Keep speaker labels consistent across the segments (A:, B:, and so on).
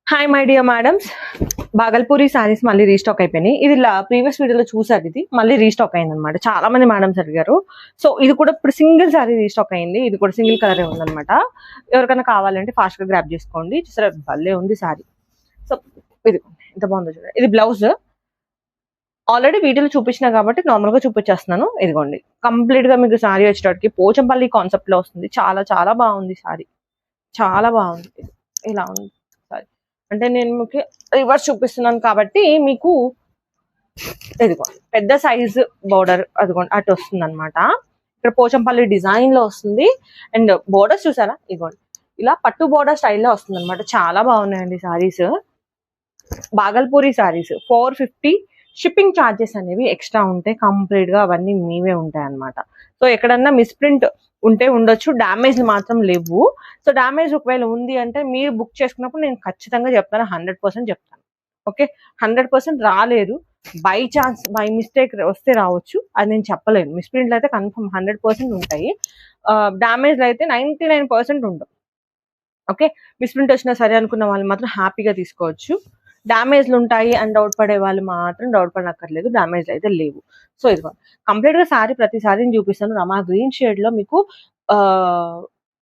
A: Hi my dear madams, Bhagalpuri saris మళ్ళీ restock అయిపోయినాయి. ఇది ప్రీవియస్ వీడియోలో చూసారు, ఇది మళ్ళీ రీస్టాక్ అయింది అనమాట. చాలా మంది మేడమ్స్ అడిగారు. సో ఇది కూడా ఇప్పుడు సింగిల్ సారీ రీస్టాక్ అయింది. ఇది కూడా సింగిల్ కలరే ఉందన్నమాట. ఎవరికైనా కావాలంటే ఫాస్ట్ గా గ్రాప్ చేసుకోండి. చూసారా భలే ఉంది సారీ. సో ఇది ఎంత బాగుందో చూడండి. ఇది బ్లౌజ్ ఆల్రెడీ వీడియోలో చూపించిన కాబట్టి నార్మల్ గా చూపించేస్తున్నాను. ఇదిగోండి కంప్లీట్ గా మీకు సారీ వచ్చేటప్పటికి పోచంపల్లి కాన్సెప్ట్ లో వస్తుంది. చాలా చాలా బాగుంది సారీ, చాలా బాగుంది. ఇలా ఉంది సారీ. అంటే నేను మీకు రివర్స్ చూపిస్తున్నాను కాబట్టి మీకు ఇదిగోండి పెద్ద సైజు బోర్డర్ అదిగోండి అటు వస్తుంది అనమాట. ఇక్కడ పోచంపల్లి డిజైన్ లో వస్తుంది. అండ్ బోర్డర్స్ చూసారా, ఇదిగోండి ఇలా పట్టు బోర్డర్ స్టైల్లో వస్తుంది అనమాట. చాలా బాగున్నాయండి సారీస్. బాగల్పూరి సారీస్ 450. షిప్పింగ్ ఛార్జెస్ అనేవి ఎక్స్ట్రా ఉంటాయి. కంప్లీట్ గా అవన్నీ మీవే ఉంటాయి అనమాట. సో ఎక్కడన్నా మిస్ప్రింట్ ఉంటే ఉండొచ్చు, డ్యామేజ్ మాత్రం లేవు. సో డ్యామేజ్ ఒకవేళ ఉంది అంటే మీరు బుక్ చేసుకున్నప్పుడు నేను ఖచ్చితంగా చెప్తాను, 100% చెప్తాను. ఓకే, 100% రాలేదు, బై ఛాన్స్ బై మిస్టేక్ వస్తే రావచ్చు, అది నేను చెప్పలేను. మిస్ప్రింట్లు అయితే కన్ఫర్మ్ 100% ఉంటాయి. డ్యామేజ్ అయితే 99% ఉండవు. ఓకే, మిస్ప్రింట్ వచ్చినా సరే అనుకున్న వాళ్ళు మాత్రం హ్యాపీగా తీసుకోవచ్చు. డ్యామేజ్లు ఉంటాయి అని డౌట్ పడే వాళ్ళు మాత్రం డౌట్ పడనక్కర్లేదు, డ్యామేజ్లు అయితే లేవు. సో ఇదిగో కంప్లీట్ గా సారీ ప్రతిసారి చూపిస్తాను. రమా గ్రీన్ షేడ్ లో మీకు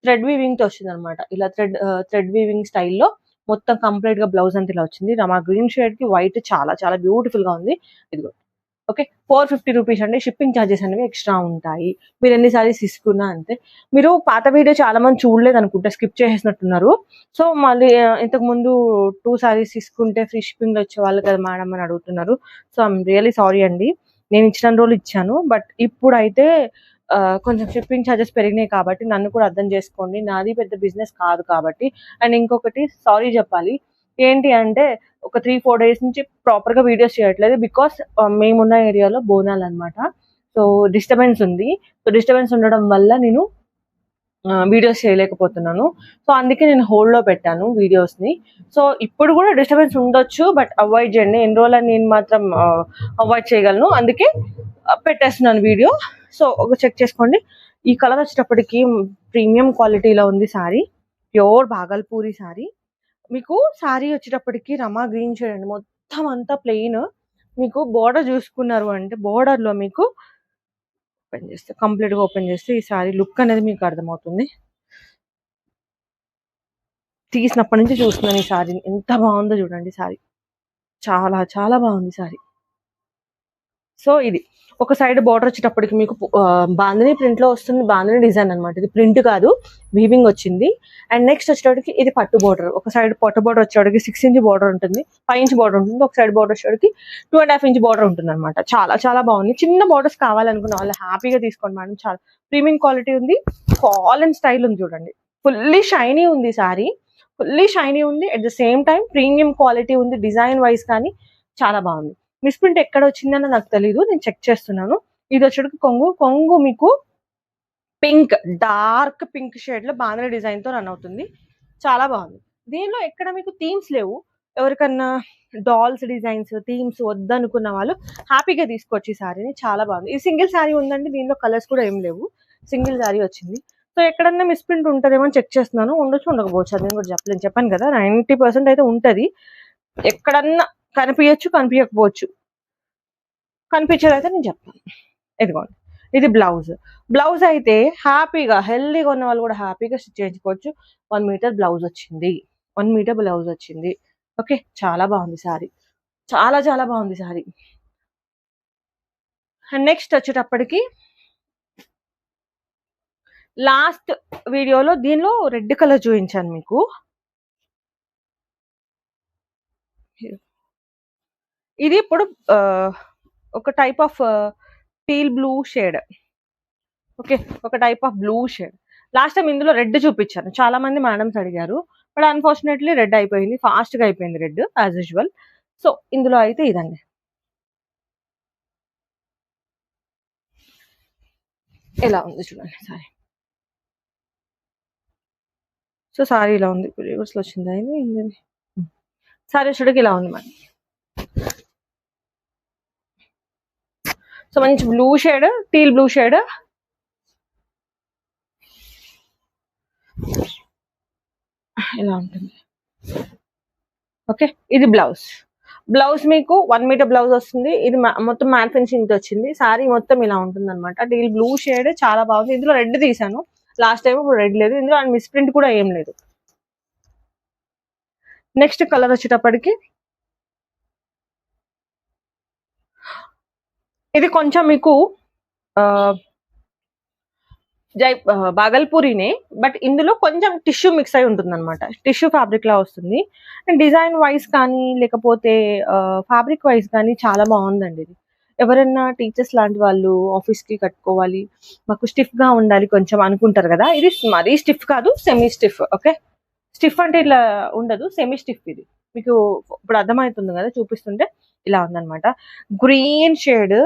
A: థ్రెడ్ వీవింగ్ తో వచ్చింది అనమాట. ఇలా థ్రెడ్ వీవింగ్ స్టైల్లో మొత్తం కంప్లీట్ గా బ్లౌజ్ అంతా ఇలా వచ్చింది. రమా గ్రీన్ షేడ్ కి వైట్ చాలా చాలా బ్యూటిఫుల్ గా ఉంది. ఇదిగో ఓకే, 450 రూపీస్ అండి. షిప్పింగ్ ఛార్జెస్ అనేవి ఎక్స్ట్రా ఉంటాయి. మీరు ఎన్ని సారీస్ తీసుకున్నా అంతే. మీరు పాత వీడియో చాలా మంది చూడలేదు అనుకుంటే, స్కిప్ చేసేసినట్టున్నారు. సో మళ్ళీ ఇంతకు ముందు 2 సారీస్ తీసుకుంటే ఫ్రీ షిప్పింగ్ లో వచ్చే వాళ్ళు కదా మేడం అని అడుగుతున్నారు. సో ఐఎమ్ రియలీ సారీ అండి, నేను ఇచ్చిన రోజులు ఇచ్చాను. బట్ ఇప్పుడైతే కొంచెం షిప్పింగ్ ఛార్జెస్ పెరిగినాయి కాబట్టి నన్ను కూడా అర్థం చేసుకోండి. నాది పెద్ద బిజినెస్ కాదు కాబట్టి. అండ్ ఇంకొకటి సారీ చెప్పాలి ఏంటి అంటే, ఒక 3-4 డేస్ నుంచి ప్రాపర్ గా వీడియోస్ చేయట్లేదు. బికాస్ మేమున్న ఏరియాలో బోనాలు అనమాట. సో డిస్టర్బెన్స్ ఉంది. సో డిస్టర్బెన్స్ ఉండడం వల్ల నేను వీడియోస్ చేయలేకపోతున్నాను. సో అందుకే నేను హోల్డ్ లో పెట్టాను వీడియోస్ ని. సో ఇప్పుడు కూడా డిస్టర్బెన్స్ ఉండొచ్చు, బట్ అవాయిడ్ చేయండి. ఎన్ని రోజులు నేను మాత్రం అవాయిడ్ చేయగలను, అందుకే పెట్టేస్తున్నాను వీడియో. సో ఒక చెక్ చేసుకోండి. ఈ కలర్ వచ్చేటప్పటికి ప్రీమియం క్వాలిటీలో ఉంది సారీ. Pure Bhagalpuri sorry. మీకు సారీ వచ్చేటప్పటికి రమా గ్రీన్ షేడ్ అండి, మొత్తం అంతా ప్లెయిన్. మీకు బోర్డర్ చూసుకున్నారు అంటే బోర్డర్ లో మీకు ఓపెన్ చేస్తే కంప్లీట్ గా ఓపెన్ చేస్తే ఈ సారీ లుక్ అనేది మీకు అర్థమవుతుంది. తీసినప్పటి నుంచి చూస్తున్నాను ఈ సారీని, ఎంత బాగుందో చూడండి. సారీ చాలా చాలా బాగుంది సారీ. సో ఇది ఒక సైడ్ బార్డర్ వచ్చేటప్పటికి మీకు బాందిని ప్రింట్ లో వస్తుంది. బాందిని డిజైన్ అనమాట, ఇది ప్రింట్ కాదు, వీవింగ్ వచ్చింది. అండ్ నెక్స్ట్ వచ్చేటప్పటికి ఇది పట్టు బార్డర్. ఒక సైడ్ పట్టు బార్డర్ వచ్చేటప్పటికి 6 ఇంచ్ బార్డర్ ఉంటుంది, 5 ఇంచ్ బార్డర్ ఉంటుంది. ఒక సైడ్ బార్డర్ వచ్చేటప్పటికి 2.5 ఇంచ్ బార్డర్ ఉంటుంది అనమాట. చాలా చాలా బాగుంది. చిన్న బార్డర్స్ కావాలనుకున్న వాళ్ళు హ్యాపీగా తీసుకోండి మేడం. చాలా ప్రీమియం క్వాలిటీ ఉంది. ఫాల్ అండ్ స్టైల్ ఉంది చూడండి. ఫుల్లీ షైనీ ఉంది సారీ, ఫుల్లీ షైనీ ఉంది. At the same time premium quality ఉంది. డిజైన్ వైజ్ కానీ చాలా బాగుంది. మిస్ప్రింట్ ఎక్కడ వచ్చిందని నాకు తెలీదు, నేను చెక్ చేస్తున్నాను. ఇది వచ్చేటికి కొంగు మీకు పింక్, డార్క్ పింక్ షేడ్ లో బాంధని డిజైన్ తో రన్ అవుతుంది. చాలా బాగుంది. దీనిలో ఎక్కడ మీకు థీమ్స్ లేవు. ఎవరికన్నా డాల్స్ డిజైన్స్ థీమ్స్ వద్దనుకున్న వాళ్ళు హ్యాపీగా తీసుకోవచ్చు ఈ సారీని. చాలా బాగుంది. ఇది సింగిల్ సారీ ఉందండి, దీనిలో కలర్స్ కూడా ఏం లేవు, సింగిల్ సారీ వచ్చింది. సో ఎక్కడన్నా మిస్ప్రింట్ ఉంటుందేమో అని చెక్ చేస్తున్నాను. ఉండొచ్చు ఉండకపోవచ్చు, అది నేను కూడా చెప్పాను కదా, 90% అయితే ఉంటది. ఎక్కడన్నా కనిపించచ్చు, కనిపించకపోవచ్చు. కనిపించేదైతే నేను చెప్తాను. ఇదిగోండి ఇది బ్లౌజ్. బ్లౌజ్ అయితే హ్యాపీగా హెల్దీగా ఉన్న వాళ్ళు కూడా హ్యాపీగా స్టిచ్ చేయించుకోవచ్చు. 1 మీటర్ బ్లౌజ్ వచ్చింది, 1 మీటర్ బ్లౌజ్ వచ్చింది. ఓకే, చాలా బాగుంది సారీ, చాలా చాలా బాగుంది సారీ. అండ్ నెక్స్ట్ వచ్చేటప్పటికి లాస్ట్ వీడియోలో దీనిలో రెడ్ కలర్ చూపించాను మీకు. ఇది ఇప్పుడు ఒక type of teal blue shade. Okay, ఒక type of blue shade. Last time ఇందులో రెడ్ చూపించాను, చాలా మంది మేడమ్స్ అడిగారు. బట్ అన్ఫార్చునేట్లీ రెడ్ అయిపోయింది, ఫాస్ట్ గా అయిపోయింది రెడ్ యాజ్ యూజువల్. సో ఇందులో అయితే ఇదండి, ఇలా ఉంది చూడండి సారీ. సో సారీ ఇలా ఉంది, రివర్స్ లో వచ్చింది అయింది. సారీ వచ్చేటికి ఇలా ఉంది మరి. సో మంచి blue shade, teal blue shade. ఇలా ఉంటుంది. ఓకే, ఇది బ్లౌజ్. బ్లౌజ్ మీకు 1 మీటర్ బ్లౌజ్ వస్తుంది. ఇది మొత్తం మ్యాట్ ఫినిషింగ్ వచ్చింది. సారీ మొత్తం ఇలా ఉంటుంది అనమాట. డీల్ బ్లూ షేడ్ చాలా బాగుంది. ఇందులో రెడ్ తీసాను లాస్ట్ టైం, ఇప్పుడు రెడ్ లేదు ఇందులో, అండ్ మిస్ ప్రింట్ కూడా ఏం లేదు. నెక్స్ట్ కలర్ వచ్చేటప్పటికి ఇది కొంచెం మీకు బాగల్పూరినే, బట్ ఇందులో కొంచెం టిష్యూ మిక్స్ అయి ఉంటుంది అనమాట. టిష్యూ ఫ్యాబ్రిక్ లా వస్తుంది. అండ్ డిజైన్ వైజ్ కానీ లేకపోతే ఫ్యాబ్రిక్ వైజ్ కానీ చాలా బాగుందండి ఇది. ఎవరైనా టీచర్స్ లాంటి వాళ్ళు ఆఫీస్ కి కట్టుకోవాలి, మాకు స్టిఫ్ గా ఉండాలి కొంచెం అనుకుంటారు కదా. ఇది మరీ స్టిఫ్ కాదు, సెమీ స్టిఫ్. ఓకే, స్టిఫ్ అంటే ఇట్లా ఉండదు, సెమీ స్టిఫ్. ఇది మీకు ఇప్పుడు అర్థమవుతుంది కదా చూపిస్తుంటే. ఇలా ఉందన్నమాట. గ్రీన్ షేడ్,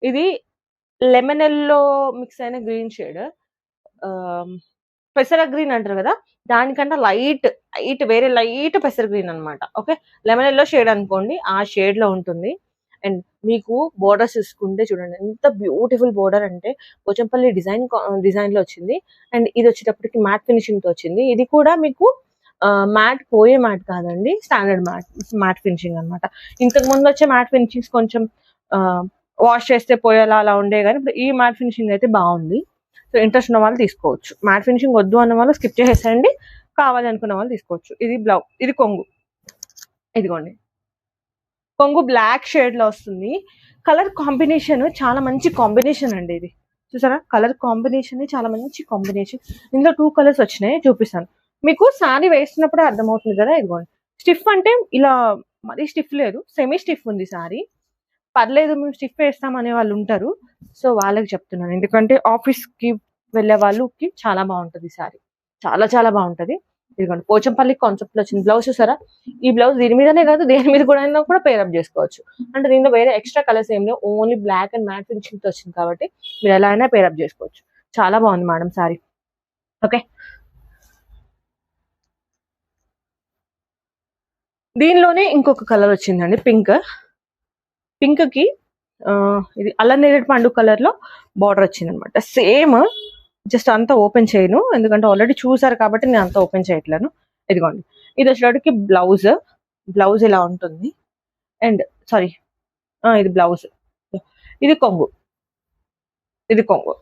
A: ఇది లెమన్ ఎల్లో మిక్స్ అయిన గ్రీన్ షేడ్. పెసర గ్రీన్ అంటారు కదా, దానికన్నా లైట్ లైట్ వేరే లైట్ పెసర గ్రీన్ అనమాట. ఓకే, లెమన్ ఎల్లో షేడ్ అనుకోండి, ఆ షేడ్ లో ఉంటుంది. అండ్ మీకు బోర్డర్స్ చూసుకుంటే చూడండి ఎంత బ్యూటిఫుల్ బోర్డర్ అంటే పోచంపల్లి డిజైన్ లో వచ్చింది. అండ్ ఇది వచ్చేటప్పటికి మ్యాట్ ఫినిషింగ్ తో వచ్చింది. ఇది కూడా మీకు మ్యాట్ పోయే మ్యాట్ కాదండి, స్టాండర్డ్ మ్యాట్ ఫినిషింగ్ అనమాట. ఇంతకు ముందు వచ్చే మ్యాట్ ఫినిషింగ్స్ కొంచెం వాష్ చేస్తే పోయేలా అలా ఉండే, కానీ ఇప్పుడు ఈ మ్యాట్ ఫినిషింగ్ అయితే బాగుంది. సో ఇంట్రెస్ట్ ఉన్న వాళ్ళు తీసుకోవచ్చు. మ్యాట్ ఫినిషింగ్ వద్దు అన్న వాళ్ళు స్కిప్ చేసేసండి, కావాలి అనుకున్న వాళ్ళు తీసుకోవచ్చు. ఇది బ్లౌజ్, ఇది కొంగు. ఇదిగోండి, కొంగు బ్లాక్ షేడ్ లో వస్తుంది. కలర్ కాంబినేషన్ చాలా మంచి కాంబినేషన్ అండి. ఇది చూసారా, కలర్ కాంబినేషన్ చాలా మంచి కాంబినేషన్. ఇందులో 2 కలర్స్ వచ్చినాయి, చూపిస్తాను మీకు. శారీ వేస్తున్నప్పుడే అర్థమవుతుంది కదా. ఇదిగోండి, స్టిఫ్ అంటే ఇలా మరీ స్టిఫ్ లేదు, సెమీ స్టిఫ్ ఉంది శారీ. పర్లేదు, మేము స్టిఫ్ వేస్తాం అనే వాళ్ళు ఉంటారు, సో వాళ్ళకి చెప్తున్నాను. ఎందుకంటే ఆఫీస్ కి వెళ్ళే వాళ్ళకి చాలా బాగుంటది శారీ, చాలా చాలా బాగుంటది. ఇదిగోండి, పోచంపల్లి కాన్సెప్ట్ లో వచ్చింది. బ్లౌజ్ చూసారా, ఈ బ్లౌజ్ దీని మీదనే కాదు దేని మీద కూడా పేరప్ చేసుకోవచ్చు. అంటే దీనిలో వేరే ఎక్స్ట్రా కలర్స్ ఏం లేవు, only black and matte finishing తో వచ్చింది కాబట్టి మీరు ఎలా అయినా పేరప్ చేసుకోవచ్చు. చాలా బాగుంది మేడం శారీ. ఓకే, దీనిలోనే ఇంకొక కలర్ వచ్చిందండి, పింక్. పింక్ కి ఇది అల్లం నేరేడు పండు కలర్ లో బార్డర్ వచ్చింది అనమాట. సేమ్, జస్ట్ అంతా ఓపెన్ చేయను ఎందుకంటే ఆల్రెడీ చూసారు కాబట్టి నేను అంతా ఓపెన్ చేయట్లేను. ఇదిగోండి, ఇది వచ్చేటికి బ్లౌజ్. బ్లౌజ్ ఇలా ఉంటుంది. అండ్ సారీ, ఇది బ్లౌజ్. ఇది కొంగు. ఇది కొంగు.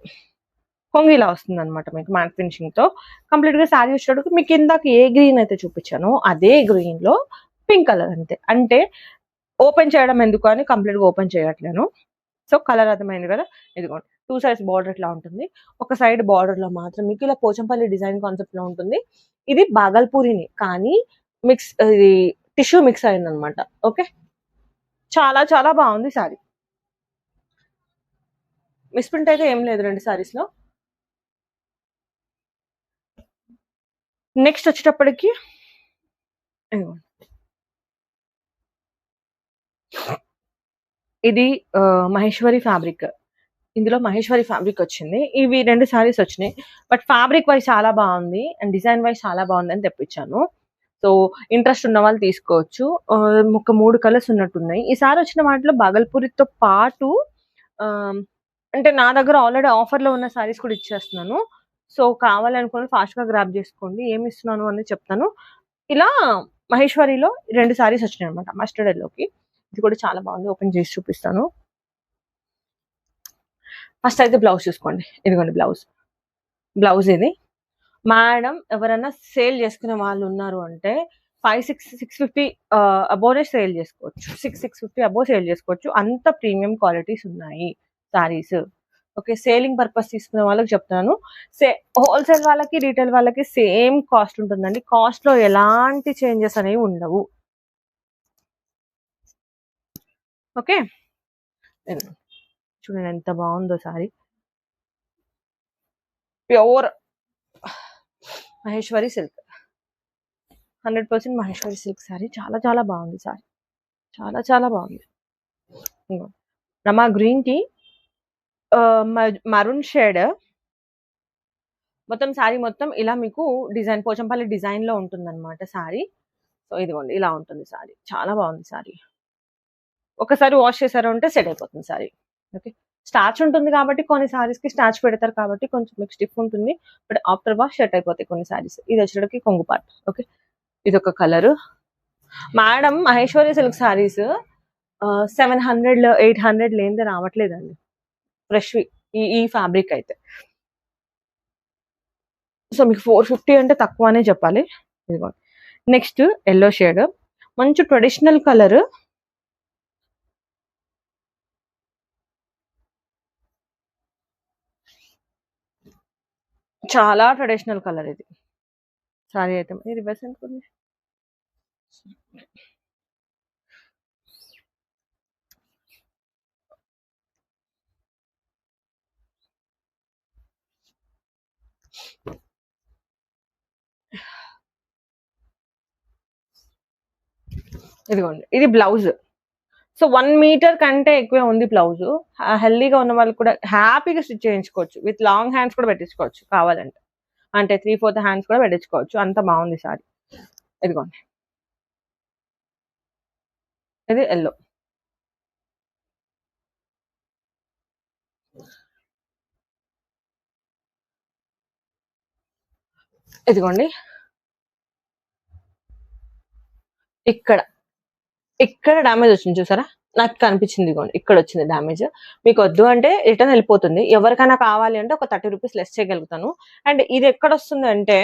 A: కొంగు ఇలా వస్తుంది అనమాట మీకు మ్యాట్ ఫినిషింగ్ తో. కంప్లీట్ గా శారీ వచ్చేటప్పుడు మీకు ఇందాక ఏ గ్రీన్ అయితే చూపించానో అదే గ్రీన్ లో పింక్ కలర్ అంతే. అంటే ఓపెన్ చేయడం ఎందుకు అని కంప్లీట్ గా ఓపెన్ చేయట్లేను. సో కలర్ అర్థమైంది కదా. ఇదిగోండి, 2 సైడ్స్ బార్డర్ ఇట్లా ఉంటుంది. ఒక సైడ్ బార్డర్ లో మాత్రం మీకు ఇలా పోచంపల్లి డిజైన్ కాన్సెప్ట్ లో ఉంటుంది. ఇది బాగల్పూరిని కానీ మిక్స్, ఇది టిష్యూ మిక్స్ అయింది అనమాట. ఓకే, చాలా చాలా బాగుంది సారీ. మిస్ప్రింట్ అయితే ఏం లేదు 2 సారీస్ లో. నెక్స్ట్ వచ్చేటప్పటికి ఇది మహేశ్వరి ఫ్యాబ్రిక్. ఇందులో మహేశ్వరి ఫ్యాబ్రిక్ వచ్చింది. ఇవి 2 సారీస్ వచ్చినాయి, బట్ ఫ్యాబ్రిక్ వైజ్ చాలా బాగుంది అండ్ డిజైన్ వైజ్ చాలా బాగుంది అని తెప్పించాను. సో ఇంట్రెస్ట్ ఉన్న వాళ్ళు తీసుకోవచ్చు. ఒక 3 కలర్స్ ఉన్నట్టున్నాయి. ఈసారి వచ్చిన వాటిలో బాగల్పూరితో పాటు అంటే నా దగ్గర ఆల్రెడీ ఆఫర్ లో ఉన్న సారీస్ కూడా ఇచ్చేస్తున్నాను. సో కావాలనుకుని ఫాస్ట్ గా గ్రాప్ చేసుకోండి. ఏమి ఇస్తున్నాను అనేది చెప్తాను. ఇలా మహేశ్వరిలో 2 సారీస్ వచ్చినాయి అనమాట, మస్టర్డ్ ఎల్లోకి. ఇది కూడా చాలా బాగుంది, ఓపెన్ చేసి చూపిస్తాను. ఫస్ట్ అయితే బ్లౌజ్ చూసుకోండి. ఇదిగోండి బ్లౌజ్. బ్లౌజ్ ఇది మేడం, ఎవరైనా సేల్ చేసుకునే వాళ్ళు ఉన్నారు అంటే 650 అబోనే సేల్ చేసుకోవచ్చు. 650 అబో సేల్ చేసుకోవచ్చు. అంత ప్రీమియం క్వాలిటీస్ ఉన్నాయి సారీస్. ఓకే, సేలింగ్ పర్పస్ తీసుకునే వాళ్ళకి చెప్తాను. హోల్సేల్ వాళ్ళకి రీటైల్ వాళ్ళకి సేమ్ కాస్ట్ ఉంటుందండి. కాస్ట్ లో ఎలాంటి చేంజెస్ అనేవి ఉండవు. ఓకే, చూడండి ఎంత బాగుందో sorry. Pure Maheshwari silk, 100% Maheshwari silk sorry. చాలా చాలా బాగుంది సారీ, చాలా చాలా బాగుంది. రమా గ్రీన్ కి మరూన్ షేడ్ మొత్తం సారీ మొత్తం ఇలా మీకు డిజైన్ పోచంపల్లి డిజైన్ లో ఉంటుంది అనమాట సారీ. సో ఇదిగోండి ఇలా ఉంటుంది సారీ, చాలా బాగుంది సారీ. ఒకసారి వాష్ చేశారు అంటే సెట్ అయిపోతుంది సారీ. ఓకే, స్టార్చ్ ఉంటుంది కాబట్టి కొన్ని సారీస్ కి స్టార్చ్ పెడతారు కాబట్టి కొంచెం మీకు స్టిఫ్ ఉంటుంది, బట్ ఆఫ్టర్ వాష్ షర్ట్ అయిపోతాయి కొన్ని సారీస్. ఇది వచ్చేటికి కొంగు పార్ట్. ఓకే, ఇది ఒక colour. Madam Maheshwari silk saris 700 800 లేనిదే రావట్లేదండి ఫ్రెష్ ఈ ఫ్యాబ్రిక్ అయితే. సో మీకు 450 అంటే తక్కువనే చెప్పాలి. ఇదిగోండి. నెక్స్ట్ ఎల్లో షేడ్, మంచి ట్రెడిషనల్ కలర్. చాలా ట్రెడిషనల్ కలర్ ఇది. సారీ అయితే రివర్స్ అనుకోండి. ఇదిగోండి, ఇది బ్లౌజ్. సో 1 మీటర్ కంటే ఎక్కువే ఉంది బ్లౌజ్. హెల్దీగా ఉన్న వాళ్ళు కూడా హ్యాపీగా స్టిచ్ చేయించుకోవచ్చు. విత్ లాంగ్ హ్యాండ్స్ కూడా పెట్టించుకోవచ్చు కావాలంటే, అంటే 3/4 హ్యాండ్స్ కూడా పెట్టించుకోవచ్చు. అంత బాగుంది సారీ. ఇదిగోండి, ఇది ఎల్లో. ఇదిగోండి, ఇక్కడ ఇక్కడ డ్యామేజ్ వచ్చింది చూసారా, నాకు కనిపించింది. ఇదిగోండి, ఇక్కడ వచ్చింది డ్యామేజ్. మీకు వద్దు అంటే రిటర్న్ వెళ్ళిపోతుంది. ఎవరికైనా కావాలి అంటే ఒక 30 రూపీస్ లెస్ చేయగలుగుతాను. అండ్ ఇది ఎక్కడ వస్తుంది అంటే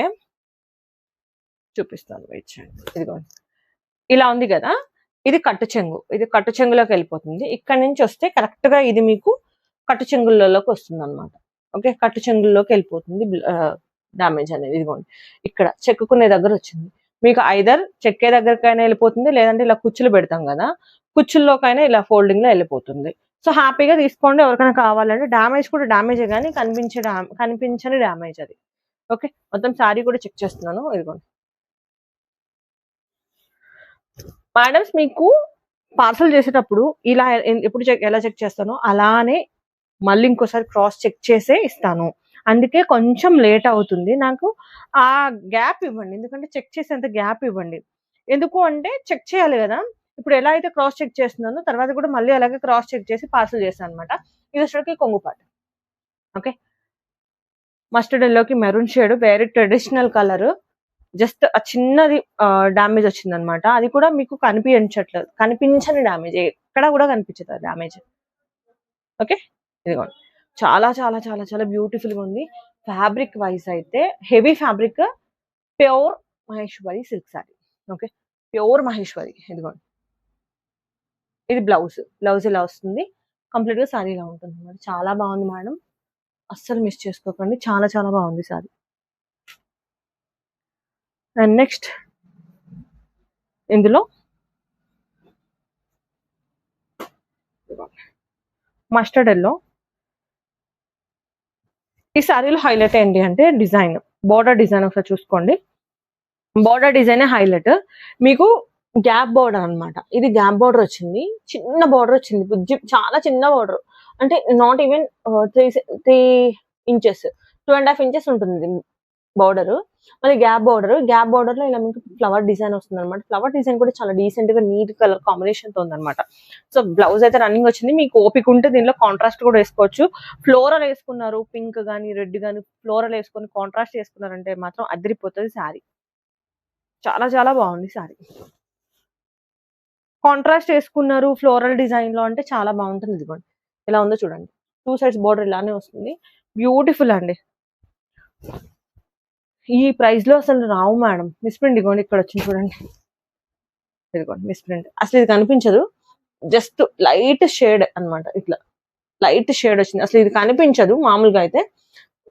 A: చూపిస్తాను, వెయిట్ చేయండి. ఇదిగోండి, ఇలా ఉంది కదా, ఇది కట్టు చెంగు. ఇది కట్టు చెంగులోకి వెళ్ళిపోతుంది. ఇక్కడ నుంచి వస్తే కరెక్ట్ గా ఇది మీకు కట్టు చెంగులలోకి వస్తుంది అనమాట. ఓకే, కట్టు చెంగుల్లోకి వెళ్ళిపోతుంది డామేజ్ అనేది. ఇదిగోండి, ఇక్కడ చెక్కుకునే దగ్గర వచ్చింది. మీకు ఐదర్ చెక్కే దగ్గరకైనా వెళ్ళిపోతుంది, లేదంటే ఇలా కుచ్చులు పెడతాం కదా, కుచ్చుల్లోకైనా ఇలా ఫోల్డింగ్ లో వెళ్ళిపోతుంది. సో హ్యాపీగా తీసుకోండి. ఎవరికైనా కావాలంటే డామేజ్ కూడా డామేజే కానీ కనిపించని డామేజ్ అది. ఓకే, మొత్తం సారీ కూడా చెక్ చేస్తున్నాను. ఇదిగోండి మేడమ్స్, మీకు పార్సల్ చేసేటప్పుడు ఇలా ఎప్పుడు ఎలా చెక్ చేస్తానో అలానే మళ్ళీ ఇంకోసారి క్రాస్ చెక్ చేసే ఇస్తాను. అందుకే కొంచెం లేట్ అవుతుంది. నాకు ఆ గ్యాప్ ఇవ్వండి, ఎందుకంటే చెక్ చేసేంత గ్యాప్ ఇవ్వండి. ఎందుకు అంటే చెక్ చేయాలి కదా. ఇప్పుడు ఎలా అయితే క్రాస్ చెక్ చేస్తున్నానో తర్వాత కూడా మళ్ళీ అలాగే క్రాస్ చెక్ చేసి పార్సల్ చేస్తాను అనమాట. ఇది వచ్చేటికి కొంగు పార్ట్. ఓకే, మస్టర్డ్ ఎల్లోకి maroon shade, very traditional colour. Just ఆ చిన్నది డామేజ్ వచ్చింది అనమాట. అది కూడా మీకు కనిపించట్లేదు, కనిపించని డామేజ్, ఎక్కడ కూడా కనిపించదు డామేజ్. ఓకే, ఇదిగోండి, చాలా చాలా చాలా చాలా బ్యూటిఫుల్ గా ఉంది. ఫ్యాబ్రిక్ వైజ్ అయితే heavy fabric, pure Maheshwari silk sorry. Okay, pure Maheshwari. ఇదిగోండి, ఇది బ్లౌజ్. బ్లౌజ్ ఇలా వస్తుంది, కంప్లీట్ గా సారీ ఇలా ఉంటుంది అన్నమాట. చాలా బాగుంది మేడం, అస్సలు మిస్ చేసుకోకండి. చాలా చాలా బాగుంది సారీ. అండ్ నెక్స్ట్ ఇందులో మస్టర్డ్ ఎల్లో. ఈ సారీలో హైలైట్ ఏంటి అంటే డిజైన్, బోర్డర్ డిజైన్ ఒకసారి చూసుకోండి. Border design highlight. మీకు గ్యాప్ బోర్డర్ అనమాట. ఇది గ్యాప్ బోర్డర్ వచ్చింది, చిన్న బోర్డర్ వచ్చింది, చాలా చిన్న బోర్డర్. అంటే నాట్ ఈవెన్ 3 ఇంచెస్, 2.5 ఇంచెస్ ఉంటుంది బోర్డర్. మళ్ళీ గ్యాప్ బోర్డర్. గ్యాప్ బోర్డర్ లో ఇలా మీకు ఫ్లవర్ డిజైన్ వస్తుంది అనమాట. ఫ్లవర్ డిజైన్ కూడా చాలా డీసెంట్ గా నీట్ కలర్ కాంబినేషన్ తో ఉందన్నమాట. సో బ్లౌజ్ అయితే రన్నింగ్ వచ్చింది. మీకు ఓపిక ఉంటే దీనిలో కాంట్రాస్ట్ కూడా వేసుకోవచ్చు. ఫ్లోరల్ వేసుకున్నారు, పింక్ గానీ రెడ్ గానీ ఫ్లోరల్ వేసుకొని కాంట్రాస్ట్ వేసుకున్నారంటే మాత్రం అదిరిపోతుంది శారీ. చాలా చాలా బాగుంది శారీ. కాంట్రాస్ట్ వేసుకున్నారు ఫ్లోరల్ డిజైన్ లో అంటే చాలా బాగుంటుంది. ఇదిగోండి ఇలా ఉందో చూడండి, 2 సైడ్స్ బోర్డర్ ఇలానే వస్తుంది. బ్యూటిఫుల్ అండి. ఈ ప్రైస్ లో అసలు రావు మేడం. మిస్ప్రింట్ ఇదిగోండి ఇక్కడ వచ్చింది చూడండి, ఇదిగోండి మిస్ప్రింట్. అసలు ఇది కనిపించదు, జస్ట్ లైట్ షేడ్ అనమాట. ఇట్లా లైట్ షేడ్ వచ్చింది, అసలు ఇది కనిపించదు. మామూలుగా అయితే